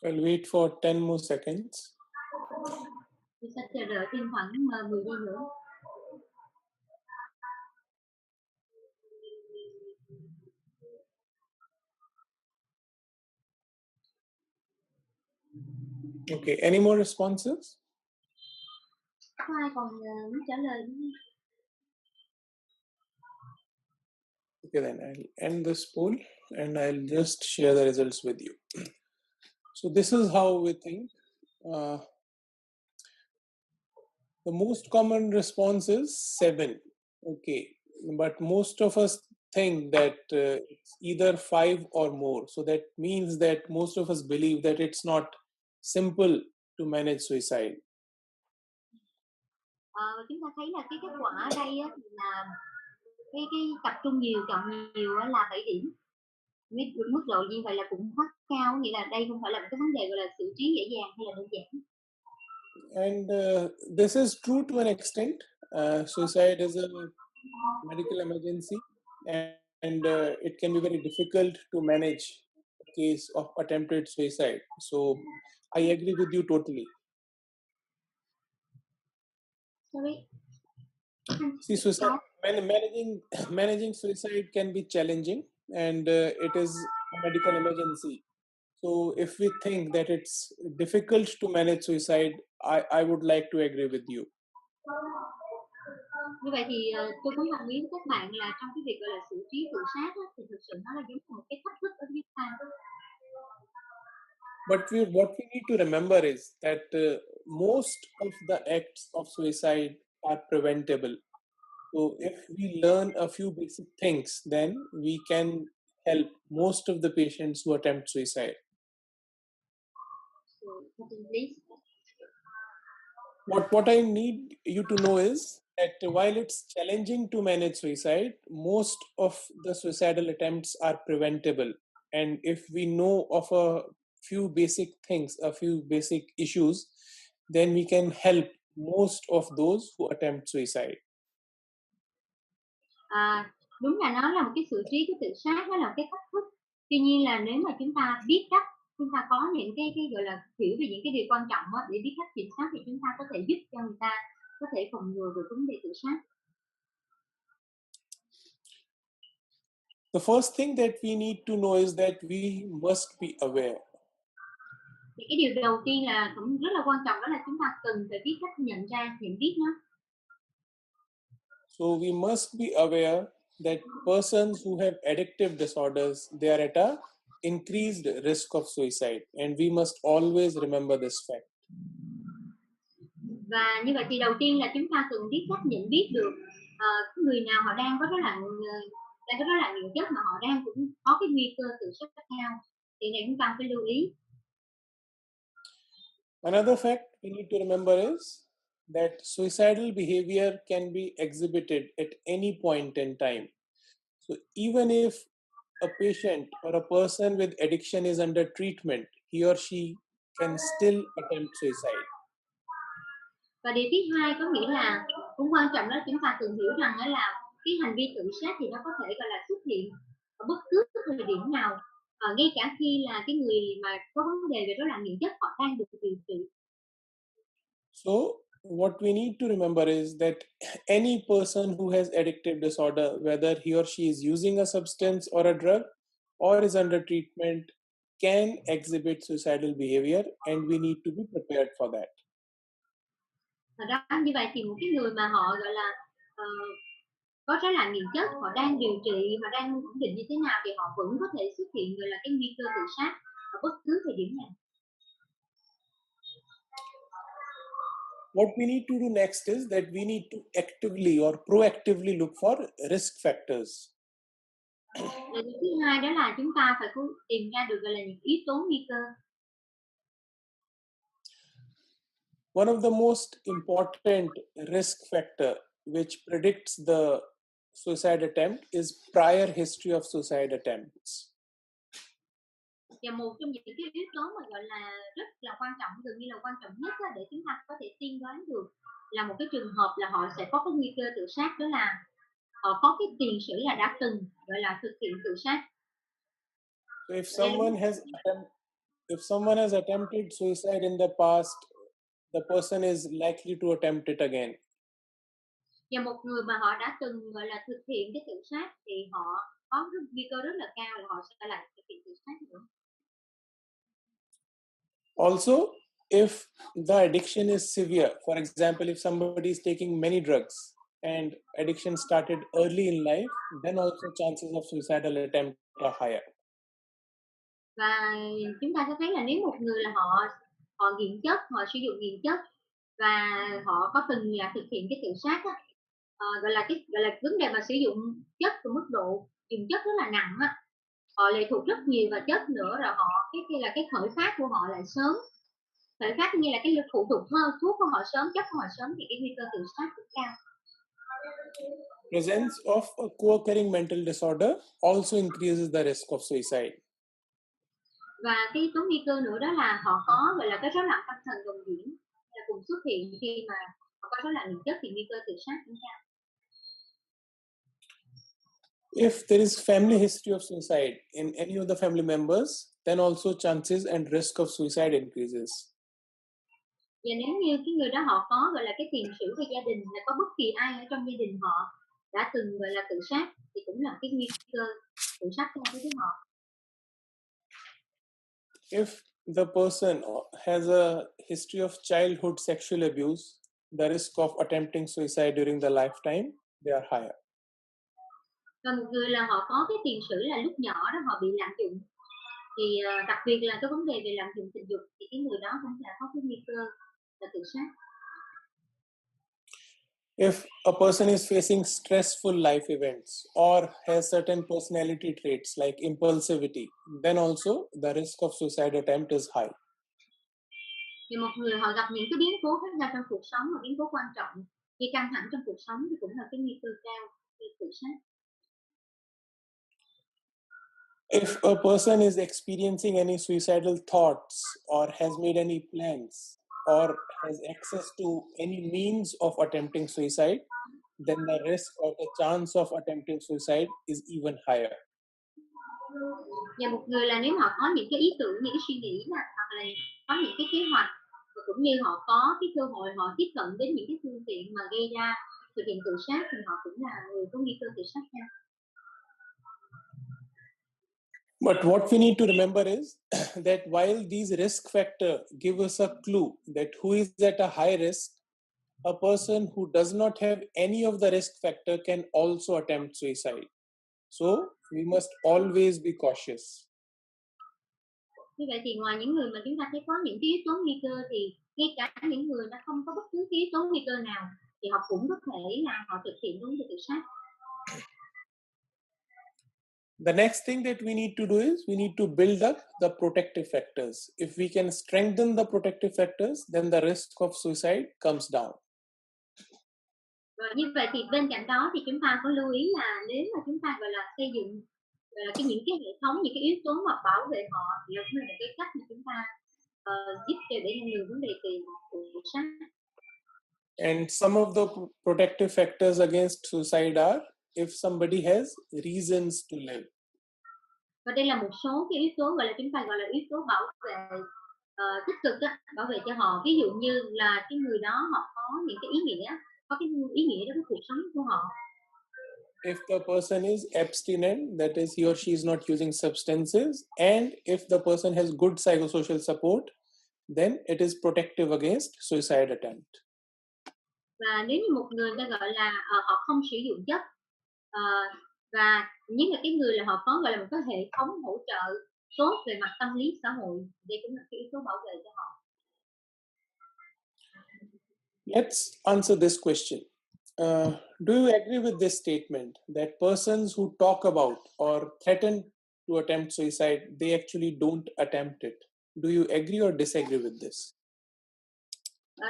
I'll wait for 10 more seconds. Tôi sẽ chờ đợi thêm khoảng 10 giây nữa. Okay, any more responses? Có ai còn muốn trả lời không? Okay, then I'll end this poll and I'll just share the results with you. So this is how we think. The most common response is 7. Okay, but most of us think that it's either 5 or more. So that means that most of us believe that it's not simple to manage suicide. Chúng ta thấy là cái kết quả ở đây á, là cái tập trung nhiều, chọn nhiều là 7 điểm. mức độ như vậy là cũng quá cao, nghĩa là đây không phải là một cái vấn đề gọi là xử trí dễ dàng hay là đơn giản. And this is true to an extent. Suicide is a medical emergency, and it can be very difficult to manage a case of attempted suicide. So I agree with you totally. Sorry. See, managing suicide can be challenging, and it is a medical emergency. So if we think that it's difficult to manage suicide, I would like to agree with you. Như vậy thì tôi cũng đồng ý với các bạn là trong cái việc gọi là xử trí tự sát á, thì thực sự nó là giống như một cái thách thức đối với chúng ta. But what we need to remember is that most of the acts of suicide are preventable. So if we learn a few basic things, then we can help most of the patients who attempt suicide. So, please. What I need you to know is that while it's challenging to manage suicide, most of the suicidal attempts are preventable. And if we know of a few basic things, a few basic issues, then we can help most of those who attempt suicide. Đúng là nó là một cái xử trí cái tự sát, nó là một cái thách thức. Tuy nhiên là nếu mà chúng ta biết cách, chúng ta có những cái gọi là hiểu về những cái điều quan trọng đó, để biết cách kiểm soát thì chúng ta có thể giúp cho người ta có thể phòng ngừa được vấn đề tự sát. The first thing that we need to know is that we must be aware. Thì cái điều đầu tiên là cũng rất là quan trọng, đó là chúng ta cần phải biết cách nhận biết nó. So we must be aware that persons who have addictive disorders, they are at a increased risk of suicide, and we must always remember this fact. Và như vậy thì đầu tiên là chúng ta cần biết cách nhận biết được người nào họ đang có rối loạn nghiện chất mà họ đang cũng có cái nguy cơ tự sát cao, thì này chúng ta phải lưu ý. Another fact we need to remember is that suicidal behavior can be exhibited at any point in time. So even if a patient or a person with addiction is under treatment, he or she can still attempt suicide. Và điều thứ hai có nghĩa là cũng quan trọng đó, chúng ta cần hiểu rằng đó là cái hành vi tự sát thì nó có thể gọi là xuất hiện ở bất cứ thời điểm nào, ngay cả khi là cái người mà có vấn đề về rối loạn nghiện chất họ đang được điều trị. So what we need to remember is that any person who has addictive disorder, whether he or she is using a substance or a drug or is under treatment, can exhibit suicidal behavior, and we need to be prepared for that. Thật ra như vậy thì một cái người mà họ gọi là có rối loạn nghiện chất, họ đang điều trị, họ đang ổn định như thế nào thì họ vẫn có thể xuất hiện gọi là cái nguy cơ tự sát ở bất cứ thời điểm nào. What we need to do next is that we need to actively or proactively look for risk factors. Điều thứ hai đó là chúng ta phải tìm ra được gọi là những yếu tố nguy cơ. One of the most important risk factor which predicts the suicide attempt is prior history of suicide attempts. Và một trong những cái yếu tố mà gọi là rất là quan trọng, gần như là quan trọng nhất là để chúng ta có thể tiên đoán được là một cái trường hợp là họ sẽ có cái nguy cơ tự sát, đó là họ có cái tiền sử là đã từng gọi là thực hiện tự sát. So if someone has attempted suicide in the past, the person is likely to attempt it again. Và một người mà họ đã từng gọi là thực hiện cái tự sát thì họ có nguy cơ rất là cao là họ sẽ lại thực hiện tự sát nữa. Also, if the addiction is severe, for example, if somebody is taking many drugs and addiction started early in life, then also chances of suicidal attempt are higher. Và chúng ta sẽ thấy là nếu một người là họ nghiện chất, họ sử dụng nghiện chất và họ có từng là thực hiện cái tự sát á, gọi là vấn đề mà sử dụng chất của mức độ dùng chất rất là nặng á, họ lệ thuộc rất nhiều vào chất nữa, rồi họ cái khởi phát của họ lại sớm, khởi phát như là cái phụ thuộc thuốc của họ sớm, chất của họ sớm, thì cái nguy cơ tự sát rất cao. presence of a co-occurring mental disorder also increases the risk of suicide. Và cái yếu tố nguy cơ nữa đó là họ có gọi là cái rối loạn tâm thần đồng diễn là cùng xuất hiện khi mà họ có rối loạn nhận chất thì nguy cơ tự sát cũng cao. If there is family history of suicide in any of the family members, then also chances and risk of suicide increases. Và nếu như cái người đó họ có gọi là cái tiền sử về gia đình, là có bất kỳ ai ở trong gia đình họ đã từng gọi là tự sát thì cũng là cái nguy cơ tự sát cao đối với họ. If the person has a history of childhood sexual abuse, the risk of attempting suicide during the lifetime, they are higher. Và một người là họ có cái tiền sử là lúc nhỏ đó họ bị lạm dụng, thì đặc biệt là cái vấn đề về lạm dụng tình dục thì cái người đó cũng sẽ có cái nguy cơ là tự sát. If a person is facing stressful life events or has certain personality traits like impulsivity, then also the risk of suicide attempt is high. Thì một người họ gặp những cái biến cố khác nhau trong cuộc sống và biến cố quan trọng như căng thẳng trong cuộc sống thì cũng là cái nguy cơ cao về tự sát. If a person is experiencing any suicidal thoughts or has made any plans or has access to any means of attempting suicide, then the risk or the chance of attempting suicide is even higher. Và một người là nếu họ có những cái ý tưởng, những cái suy nghĩ là hoặc là có những cái kế hoạch và cũng như họ có cái cơ hội họ tiếp cận đến những cái phương tiện mà gây ra thực hiện tự sát thì họ cũng là người có nguy cơ tự sát cao. But what we need to remember is that while these risk factors give us a clue that who is at a high risk, a person who does not have any of the risk factor can also attempt suicide. So we must always be cautious. Như vậy thì ngoài những người mà chúng ta thấy có những cái yếu tố nguy cơ thì ngay cả những người đã không có bất cứ cái yếu tố nguy cơ nào thì họ cũng có thể là họ thực hiện vấn đề tự sát. The next thing that we need to do is we need to build up the protective factors. If we can strengthen the protective factors, then the risk of suicide comes down. Và như vậy thì bên cạnh đó thì chúng ta có lưu ý là nếu mà chúng ta gọi là xây dựng những cái hệ thống, những cái yếu tố mà bảo vệ họ thì đó là cái cách mà chúng ta giúp cho để ngăn ngừa vấn đề tự sát. And some of the protective factors against suicide are if somebody has reasons to live. Và đây là một số cái yếu tố gọi là chúng ta gọi là yếu tố bảo vệ tích cực á, bảo vệ cho họ. Ví dụ như là cái người đó họ có những cái ý nghĩa, có cái ý nghĩa đối với cuộc sống của họ. If the person is abstinent, that is he or she is not using substances, and if the person has good psychosocial support, then it is protective against suicide attempt. Và nếu như một người ta gọi là họ không sử dụng chất và những là cái người là họ có gọi là một cái hệ thống hỗ trợ tốt về mặt tâm lý xã hội, đây cũng là cái yếu tố bảo vệ cho họ. Let's answer this question. Do you agree with this statement that persons who talk about or threaten to attempt suicide, they actually don't attempt it? Do you agree or disagree with this?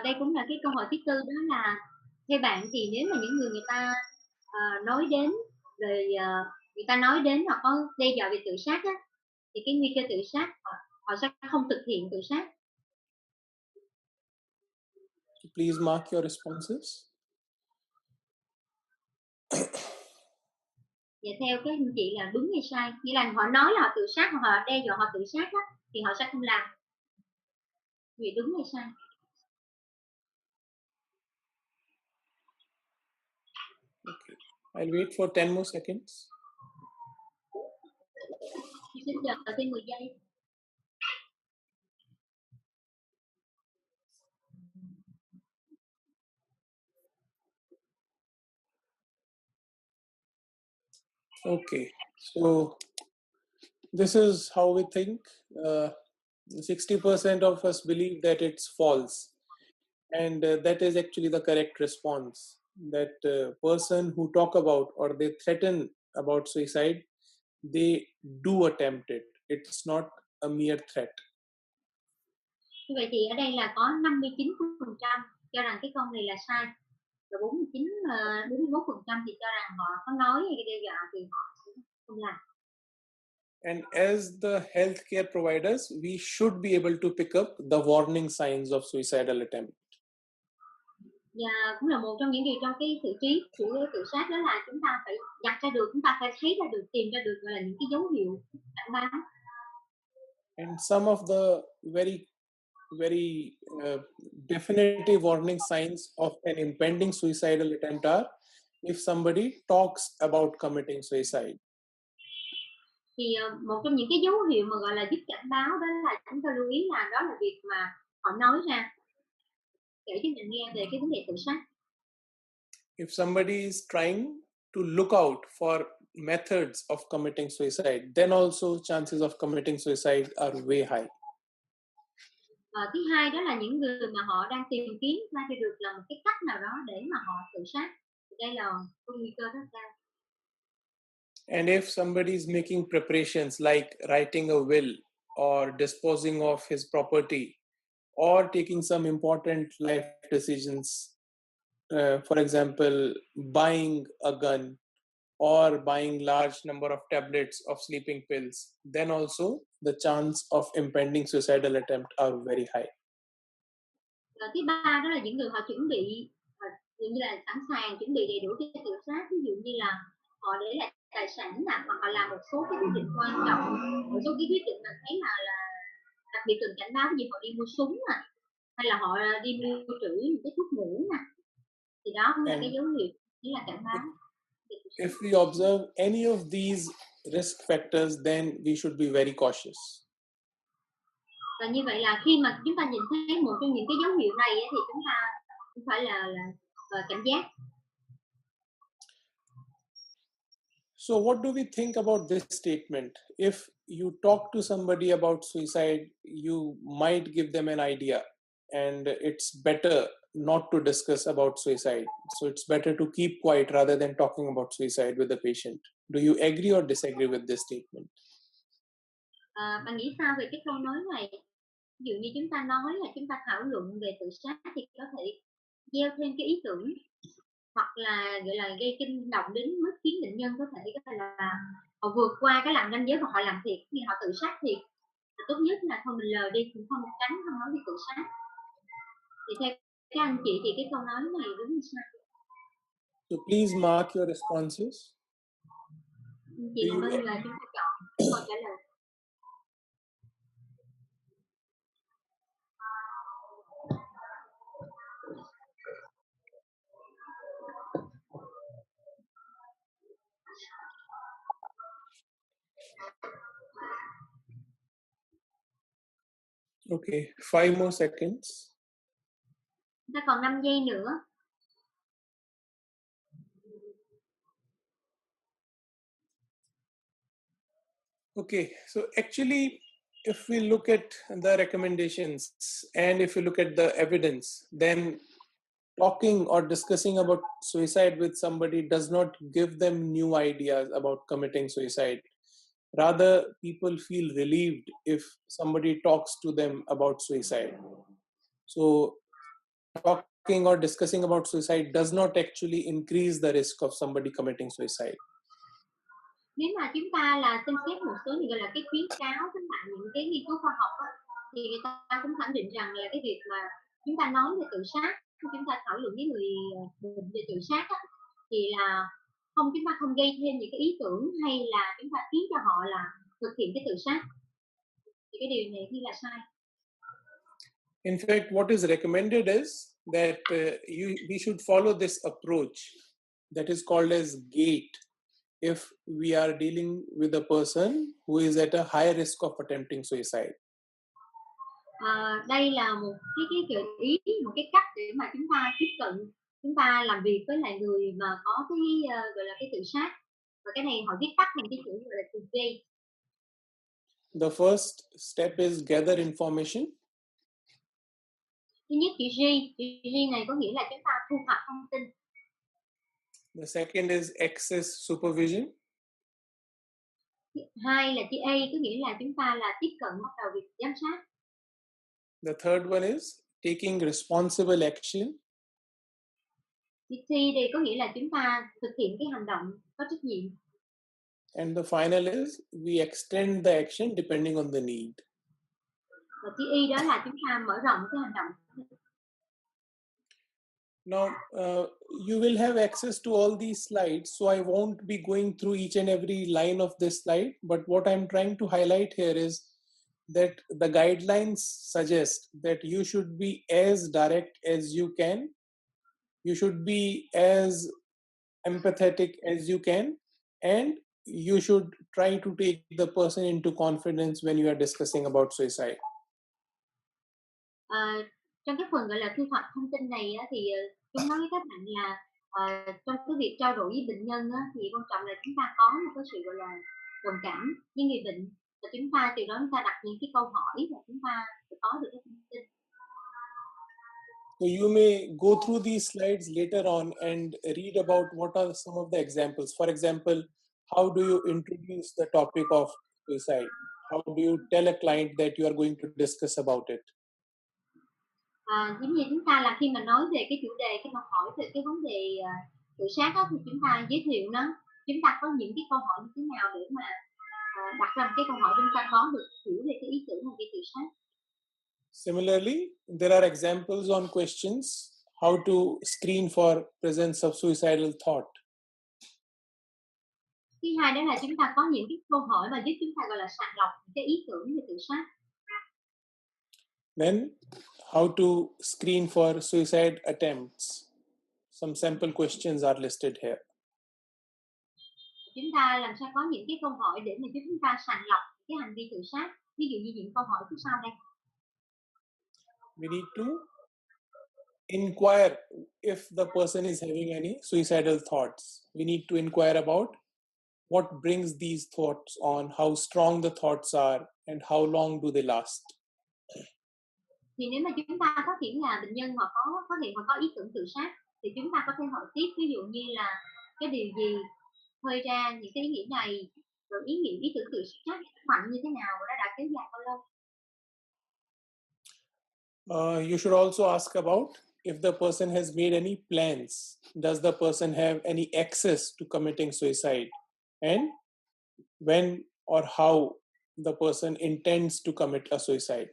Đây cũng là cái câu hỏi thứ tư, đó là theo bạn thì nếu mà những người ta nói đến rồi người ta nói đến hoặc có đe dọa về tự sát á, thì cái nguy cơ tự sát họ sẽ không thực hiện tự sát. Please mark your responses. Và theo cái anh chị là đúng hay sai, nghĩa là họ nói là họ tự sát hoặc họ đe dọa họ tự sát á, thì họ sẽ không làm. Vì đúng hay sai? Okay. I'll wait for 10 more seconds. Xin chờ thêm 10 giây. Okay, so this is how we think. 60% of us believe that it's false, and that is actually the correct response. That person who talk about or they threaten about suicide, they do attempt it. It's not a mere threat. Như vậy thì ở đây là có 59% cho rằng cái câu này là sai. và 41% thì cho rằng họ có nói hay đe dọa thì họ sẽ không làm. And as the healthcare providers, we should be able to pick up the warning signs of suicidal attempt. Và cũng là một trong những điều trong cái sự trí của tự sát, đó là chúng ta phải đặt ra được, chúng ta phải thấy ra được, tìm ra được gọi là những cái dấu hiệu cảnh báo. And some of the very definitive warning signs of an impending suicidal attempt are if somebody talks about committing suicide. Thì một trong những cái dấu hiệu mà gọi là giúp cảnh báo đó là chúng ta lưu ý là đó là việc mà họ nói ra, kể cho mình nghe về cái vấn đề tự sát. If somebody is trying to look out for methods of committing suicide, then also chances of committing suicide are way high. Thứ hai đó là những người mà họ đang tìm kiếm ra cho được là một cái cách nào đó để mà họ tự sát, thì đây là có nguy cơ rất cao. And if somebody is making preparations like writing a will or disposing of his property or taking some important life decisions, for example, buying a gun or buying large number of tablets of sleeping pills, then also the chance of impending suicidal attempt are very high. Thứ ba đó là những người họ chuẩn bị, như là sẵn sàng chuẩn bị đầy đủ cho tự sát, ví dụ như là họ để lại tài sản hoặc là làm một số cái quyết định quan trọng, một số cái quyết định mà thấy là đặc biệt cần cảnh báo, như họ đi mua súng hay là họ đi mua trữ những cái thuốc ngủ thì đó cũng là cái dấu hiệu, chính là cảnh báo. If we observe any of these risk factors, then we should be very cautious. Và như vậy là khi mà chúng ta nhìn thấy một trong những cái dấu hiệu này thì chúng ta cũng phải là cảnh giác. So what do we think about this statement? If you talk to somebody about suicide, you might give them an idea, and it's better not to discuss about suicide. So it's better to keep quiet rather than talking about suicide with the patient. Do you agree or disagree with this statement? Bạn nghĩ sao về cái câu nói này? Ví dụ như chúng ta nói là chúng ta thảo luận về tự sát thì có thể gieo thêm cái ý tưởng hoặc là gọi là gây kinh động đến mức khiến bệnh nhân có thể gọi là họ vượt qua cái làn ranh giới và họ làm thiệt, khi họ tự sát thiệt. Tốt nhất là thôi mình lờ đi, cũng không tránh, không nói về tự sát. Thì theo các anh chị thì cái câu nói này đúng như sao? So please mark your responses. Chị Minh là chúng ta chọn câu trả lời. Okay, 5 more seconds. Ta còn 5 giây nữa. Okay, so actually, if we look at the recommendations and if you look at the evidence, then talking or discussing about suicide with somebody does not give them new ideas about committing suicide. Rather, people feel relieved if somebody talks to them about suicide. So talking or discussing about suicide does not actually increase the risk of somebody committing suicide. Nếu mà chúng ta là xem xét một số những gọi là cái khuyến cáo với lại những cái nghiên cứu khoa học thì người ta cũng khẳng định rằng là cái việc mà chúng ta nói về tự sát, chúng ta thảo luận với người bệnh về tự sát thì là chúng ta không gây thêm những cái ý tưởng hay là chúng ta khiến cho họ là thực hiện cái tự sát, thì cái điều này thì là sai. In fact, what is recommended is that we should follow this approach that is called as GATE if we are dealing with a person who is at a high risk of attempting suicide. Đây là một cái gợi ý, một cái cách để mà chúng ta tiếp cận, chúng ta làm việc với lại người mà có cái gọi là cái tự sát, và cái này họ viết tắt thành cái chữ gọi là từ GATE. The first step is gather information. Thứ nhất chữ G này có nghĩa là chúng ta thu thập thông tin. The second is access supervision. Hai là chữ A có nghĩa là chúng ta là tiếp cận bắt đầu việc giám sát. The third one is taking responsible action. Chữ T đây có nghĩa là chúng ta thực hiện cái hành động có trách nhiệm. And the final is we extend the action depending on the need. Và chữ Y đó là chúng ta mở rộng cái hành động. Now, you will have access to all these slides, so I won't be going through each and every line of this slide, but what I'm trying to highlight here is that the guidelines suggest that you should be as direct as you can, you should be as empathetic as you can, and you should try to take the person into confidence when you are discussing about suicide. Trong cái phần gọi là thu thập thông tin này á, thì chúng nói với các bạn là trong cái việc trao đổi với bệnh nhân á, thì quan trọng là chúng ta có một cái sự gọi là đồng cảm với người bệnh, và chúng ta từ đó chúng ta đặt những cái câu hỏi và chúng ta sẽ có được cái thông tin. So you may go through these slides later on and read about what are some of the examples. For example, how do you introduce the topic of suicide? How do you tell a client that you are going to discuss about it? Giống như chúng ta là khi mà nói về cái chủ đề, khi mà hỏi về cái vấn đề tự sát đó, thì chúng ta giới thiệu nó, chúng ta có những cái câu hỏi như thế nào để mà đặt ra một cái câu hỏi chúng ta có được hiểu về cái ý tưởng của cái tự sát. Similarly, there are examples on questions how to screen for presence of suicidal thought. Thứ hai đó là chúng ta có những cái câu hỏi mà giúp chúng ta gọi là sàng lọc cái ý tưởng về tự sát. Then, how to screen for suicide attempts. Some sample questions are listed here. Chúng ta làm sao có những cái câu hỏi để mà giúp chúng ta sàng lọc cái hành vi tự sát. Ví dụ như những câu hỏi phía sau đây. We need to inquire if the person is having any suicidal thoughts. We need to inquire about what brings these thoughts on, how strong the thoughts are, and how long do they last. Thì nếu mà chúng ta phát hiện là bệnh nhân mà phát hiện mà có ý tưởng tự sát, thì chúng ta có thể hỏi tiếp, ví dụ như là cái điều gì khơi ra những cái ý nghĩ này, rồi ý tưởng tự sát mạnh như thế nào và nó đã kéo dài bao lâu. You should also ask about if the person has made any plans. Does the person have any access to committing suicide? And when or how the person intends to commit a suicide.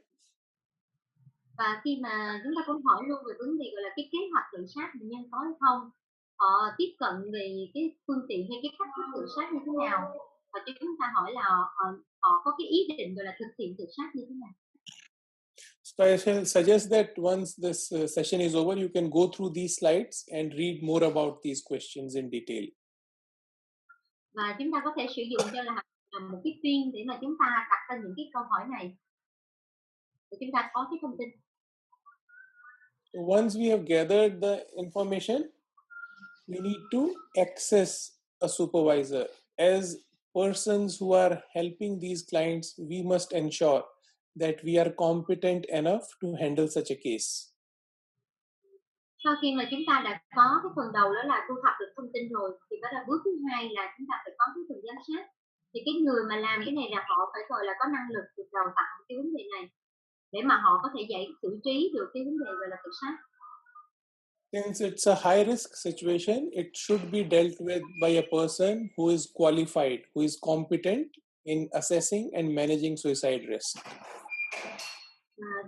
Và khi mà chúng ta cũng hỏi luôn về vấn đề gọi là cái kế hoạch tự sát bệnh nhân có hay không, họ tiếp cận về cái phương tiện hay cái cách thức tự sát như thế nào, và chúng ta hỏi là họ có cái ý định gọi là thực hiện tự sát như thế nào. So I shall suggest that once this session is over, you can go through these slides and read more about these questions in detail. Và chúng ta có thể sử dụng cho là một cái phiên để mà chúng ta đặt ra những cái câu hỏi này để chúng ta có cái thông tin. Once we have gathered the information, we need to access a supervisor. As persons who are helping these clients, we must ensure that we are competent enough to handle such a case. Sau khi mà chúng ta đã có cái phần đầu đó là thu thập được thông tin rồi, thì đó là bước thứ hai là chúng ta phải có cái phần giám sát. Thì cái người mà làm cái này là họ phải gọi là có năng lực được đào tạo cái vấn đề này để mà họ có thể xử trí được cái vấn đề gọi là tự sát. Since it's a high risk situation, it should be dealt with by a person who is qualified, who is competent in assessing and managing suicide risk.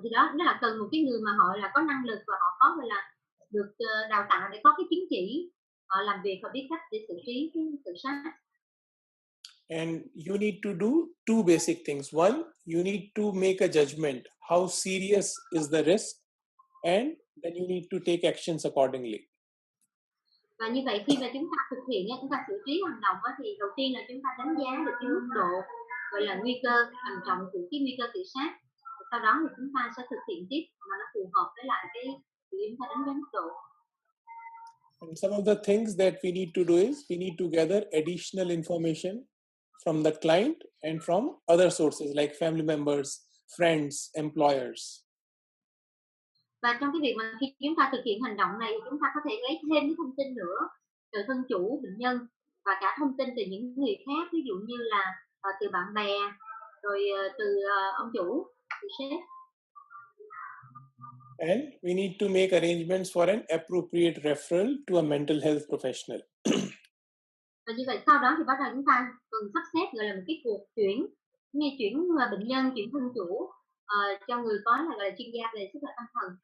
Thì đó là cần một cái người mà họ là có năng lực và họ có gọi là được đào tạo để có cái chứng chỉ, họ làm việc và biết cách để xử trí cái tự sát. And you need to do two basic things. One, you need to make a judgment. How serious is the risk? And then you need to take actions accordingly. Và như vậy khi mà chúng ta thực hiện, chúng ta xử trí hành động thì đầu tiên là chúng ta đánh giá được cái mức độ gọi là nguy cơ trầm trọng của cái nguy cơ tự sát. Sau đó thì chúng ta sẽ thực hiện tiếp mà nó phù hợp với lại cái chúng ta đánh giá mức độ. And some of the things that we need to do is we need to gather additional information from the client and from other sources like family members, friends, employers. Và trong cái việc mà khi chúng ta thực hiện hành động này, chúng ta có thể lấy thêm cái thông tin nữa từ thân chủ bệnh nhân và cả thông tin từ những người khác, ví dụ như là từ bạn bè, rồi từ ông chủ, từ sếp. And we need to make arrangements for an appropriate referral to a mental health professional. Và như vậy sau đó thì bắt đầu chúng ta cần sắp xếp gọi là một cái cuộc chuyển, như chuyển bệnh nhân, chuyển thân chủ cho người có là gọi là chuyên gia về sức khỏe tâm thần.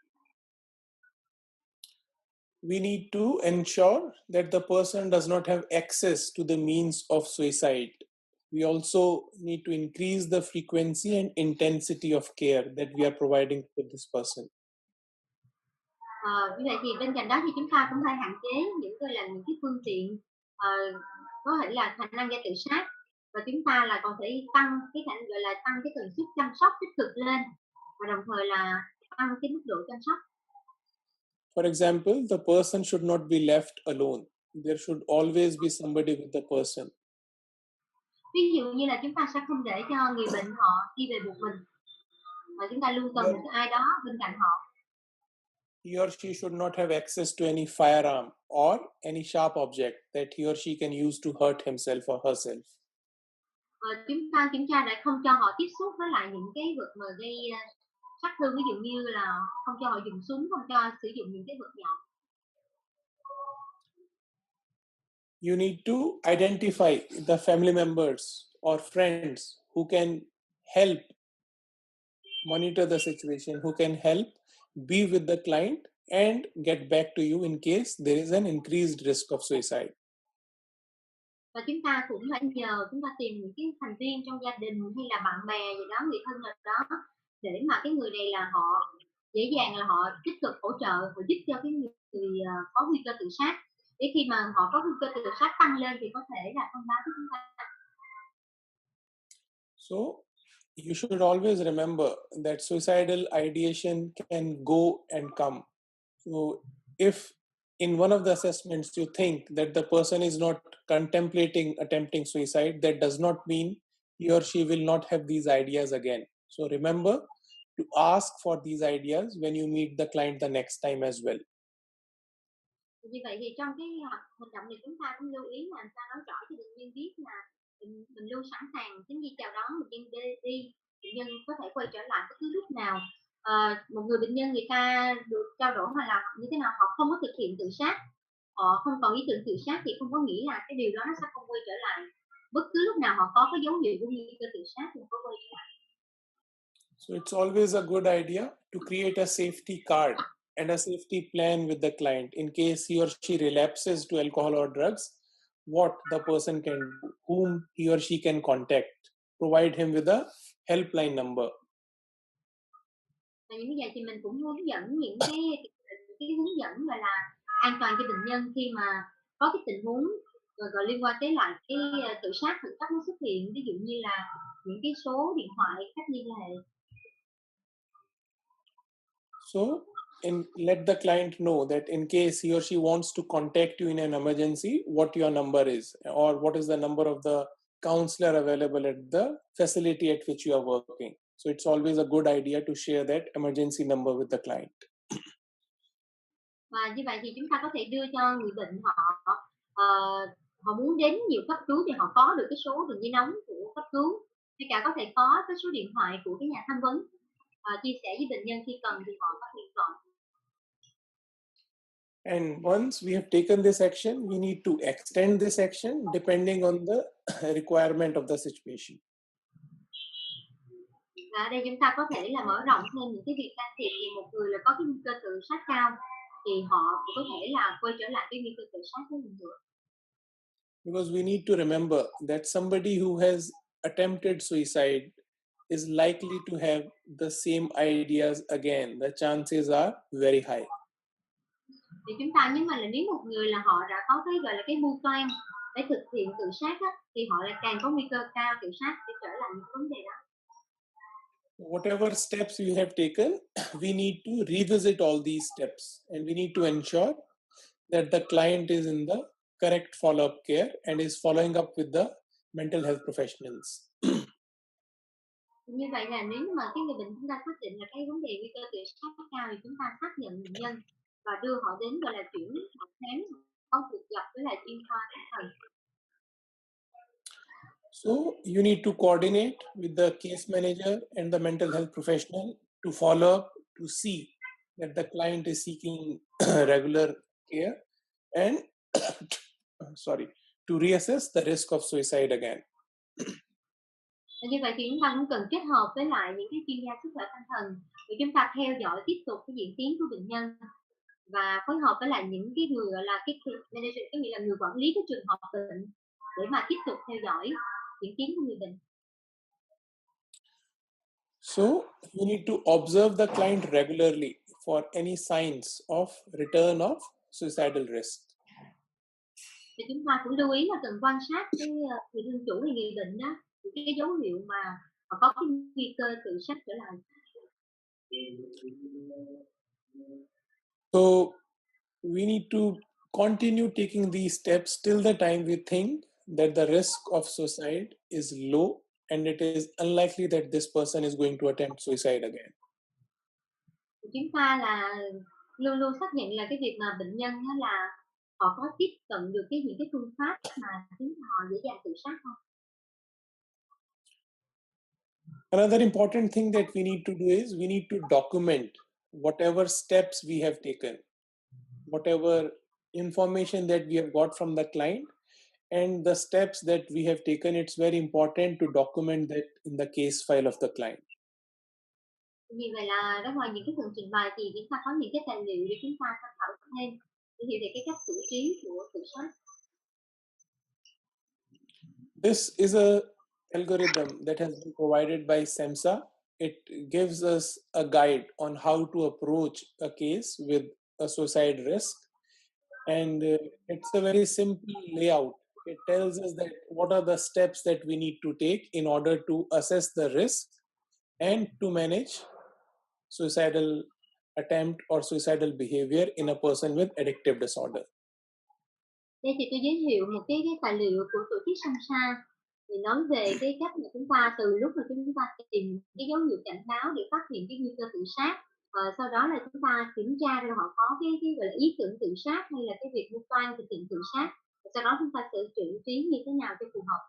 We need to ensure that the person does not have access to the means of suicide. We also need to increase the frequency and intensity of care that we are providing to this person. Như vậy thì bên cạnh đó thì chúng ta cũng phải hạn chế những gọi là những cái phương tiện có thể là khả năng gây tự sát, và chúng ta là còn phải tăng cái gọi là tăng cái tần suất chăm sóc tích cực lên, và đồng thời là tăng cái mức độ chăm sóc. For example, the person should not be left alone. There should always be somebody with the person. Ví dụ như là chúng ta sẽ không để cho người bệnh họ đi về một mình, mà chúng ta luôn cần một ai đó bên cạnh họ. He or she should not have access to any firearm or any sharp object that he or she can use to hurt himself or herself. Chúng ta kiểm tra để không cho họ tiếp xúc với lại những cái vật mà gây sát thương, ví dụ như là không cho họ dùng súng, không cho sử dụng những cái vật nhọn. You need to identify the family members or friends who can help monitor the situation, who can help be with the client and get back to you in case there is an increased risk of suicide. Và chúng ta cũng phải nhờ chúng ta tìm những cái thành viên trong gia đình hay là bạn bè gì đó, người thân nào đó, để mà cái người này là họ dễ dàng là họ tích cực hỗ trợ và giúp cho cái người có nguy cơ tự sát, để khi mà họ có nguy cơ tự sát tăng lên thì có thể là thông báo với chúng ta. So you should always remember that suicidal ideation can go and come. So if in one of the assessments you think that the person is not contemplating attempting suicide, that does not mean he or she will not have these ideas again. So remember to ask for these ideas when you meet the client the next time as well. Như vậy thì trong cái hoạt động này chúng ta cũng lưu ý làm sao nói rõ cho bệnh nhân biết là mình luôn sẵn sàng chính khi chào đón bệnh nhân đi, bệnh nhân có thể quay trở lại bất cứ lúc nào. Một người bệnh nhân người ta được trao đổi hoặc là như thế nào họ không có thực hiện tự sát, họ không còn ý tưởng tự sát, thì không có nghĩa là cái điều đó nó sẽ không quay trở lại. Bất cứ lúc nào họ có cái dấu hiệu của nguy cơ tự sát thì có quay trở lại. So it's always a good idea to create a safety card and a safety plan with the client in case he or she relapses to alcohol or drugs, what the person can do, whom he or she can contact, provide him with a helpline number. Và như vậy thì mình cũng hướng dẫn những cái hướng dẫn gọi là an toàn cho bệnh nhân khi mà có cái tình huống rồi liên quan tới lại cái tự sát khẩn cấp nó xuất hiện, ví dụ như là những cái số điện thoại cách liên hệ. So let the client know that in case he or she wants to contact you in an emergency, what your number is, or what is the number of the counselor available at the facility at which you are working. So it's always a good idea to share that emergency number with the client. Và như vậy thì chúng ta có thể đưa cho người bệnh họ muốn đến nhiều cấp cứu thì họ có được cái số đường dây nóng của cấp cứu, hay cả có thể có cái số điện thoại của cái nhà tham vấn, chia sẻ với bệnh nhân khi cần thì họ có thể gọi. And once we have taken this action, we need to extend this action depending on the requirement of the situation. Và ở đây chúng ta có thể là mở rộng thêm những cái việc can thiệp, vì một người là có cái nguy cơ tự sát cao thì họ có thể là quay trở lại cái nguy cơ tự sát với mình nữa. Because we need to remember that somebody who has attempted suicide is likely to have the same ideas again. The chances are very high. Thì chúng ta nhớ là nếu một người là họ đã có cái gọi là cái mưu toan để thực hiện tự sát á, thì họ lại càng có nguy cơ cao tự sát để trở lại những vấn đề đó. Whatever steps we have taken, we need to revisit all these steps, and we need to ensure that the client is in the correct follow-up care and is following up with the mental health professionals. Như vậy là nếu mà cái người bệnh chúng ta xác định là cái vấn đề nguy cơ tự sát cao thì chúng ta xác nhận bệnh nhân và đưa họ đến gọi là chuyển họ khám, có cuộc gặp với lại chuyên khoa tâm thần. So you need to coordinate with the case manager and the mental health professional to follow up to see that the client is seeking regular care and sorry, to reassess the risk of suicide again. Như vậy thì chúng ta cũng cần kết hợp với lại những cái chuyên gia sức khỏe tâm thần để chúng ta theo dõi tiếp tục cái diễn tiến của bệnh nhân và phối hợp với lại những cái người gọi là cái manager, có nghĩa là người quản lý cái trường hợp bệnh để mà tiếp tục theo dõi diễn tiến của người bệnh. So you need to observe the client regularly for any signs of return of suicidal risk. Thì chúng ta cũng lưu ý là cần quan sát cái người thương chủ hay người bệnh đó, cái dấu hiệu mà họ có cái nguy cơ tự sát trở lại. So we need to continue taking these steps till the time we think that the risk of suicide is low and it is unlikely that this person is going to attempt suicide again. Chúng ta là luôn luôn xác nhận là cái việc mà bệnh nhân đó là họ có tiếp cận được những cái phương pháp mà khiến họ dễ dàng tự sát không. Another important thing that we need to do is we need to document whatever steps we have taken, whatever information that we have got from the client and the steps that we have taken. It's very important to document that in the case file of the client. Như vậy là đó, ngoài những cái phần trình bày thì chúng ta có những cái tài liệu để chúng ta tham khảo thêm để hiểu về cái cách xử trí của tự sát. This is a algorithm that has been provided by SEMSA. It gives us a guide on how to approach a case with a suicide risk. And it's a very simple layout. It tells us that what are the steps that we need to take in order to assess the risk and to manage suicidal attempt or suicidal behavior in a person with addictive disorder. Đây thì tôi giới thiệu một cái tài liệu của tổ chức SEMSA thì nói về cái cách mà chúng ta từ lúc mà chúng ta tìm cái dấu hiệu cảnh báo để phát hiện cái nguy cơ tự sát, sau đó là chúng ta kiểm tra rồi họ có cái gọi là ý tưởng tự sát hay là cái việc mưu toan thực hiện tự sát, sau đó chúng ta sẽ xử trí như thế nào cho phù hợp.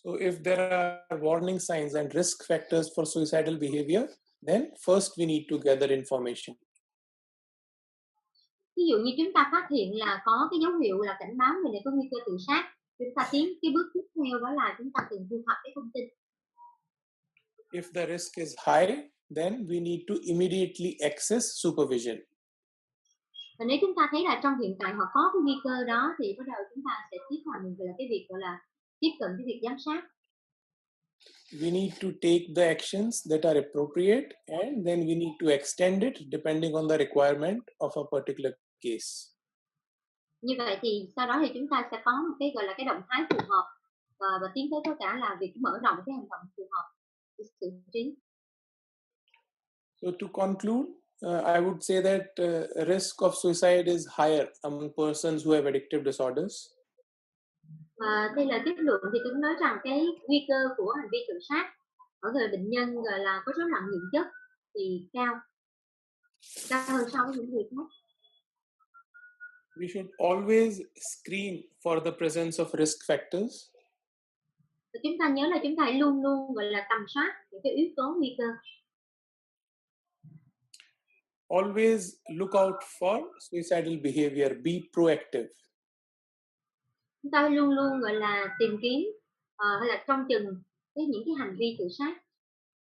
So if there are warning signs and risk factors for suicidal behavior, then first we need to gather information. Ví dụ như chúng ta phát hiện là có cái dấu hiệu là cảnh báo người này có nguy cơ tự sát, chúng ta tiến cái bước tiếp theo đó là chúng ta cần thu thập cái thông tin. If the risk is high, then we need to immediately access supervision. Và nếu chúng ta thấy là trong hiện tại họ có cái nguy cơ đó thì bắt đầu chúng ta sẽ tiến hành là cái việc gọi là tiếp cận cái việc giám sát. We need to take the actions that are appropriate and then we need to extend it depending on the requirement of a particular case. Như vậy thì sau đó thì chúng ta sẽ có một cái gọi là cái động thái phù hợp và tiến tới tất cả là việc mở rộng cái hành động phù hợp để xử trí. So to conclude, I would say that risk of suicide is higher among persons who have addictive disorders. Đây là kết luận thì tôi nói rằng cái nguy cơ của hành vi tự sát ở người bệnh nhân gọi là có rối loạn nhận chất thì cao hơn so với những người khác. We should always screen for the presence of risk factors. Và chúng ta nhớ là chúng ta luôn luôn gọi là tầm soát những cái yếu tố nguy cơ. Always look out for suicidal behavior. Be proactive. Chúng ta luôn luôn gọi là tìm kiếm hay là trông chừng những cái hành vi tự sát.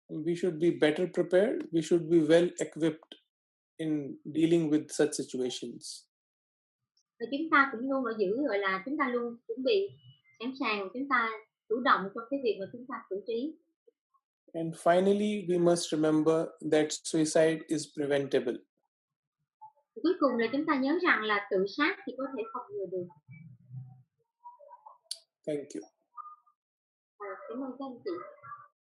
We should be better prepared. We should be well equipped in dealing with such situations. Và chúng ta cũng luôn ở giữ gọi là chúng ta luôn chuẩn bị sẵn sàng, chúng ta chủ động trong cái việc mà chúng ta xử trí. And finally, we must remember that suicide is preventable. Cuối cùng là chúng ta nhớ rằng là tự sát thì có thể phòng ngừa được. Thank you. Cảm ơn các anh chị.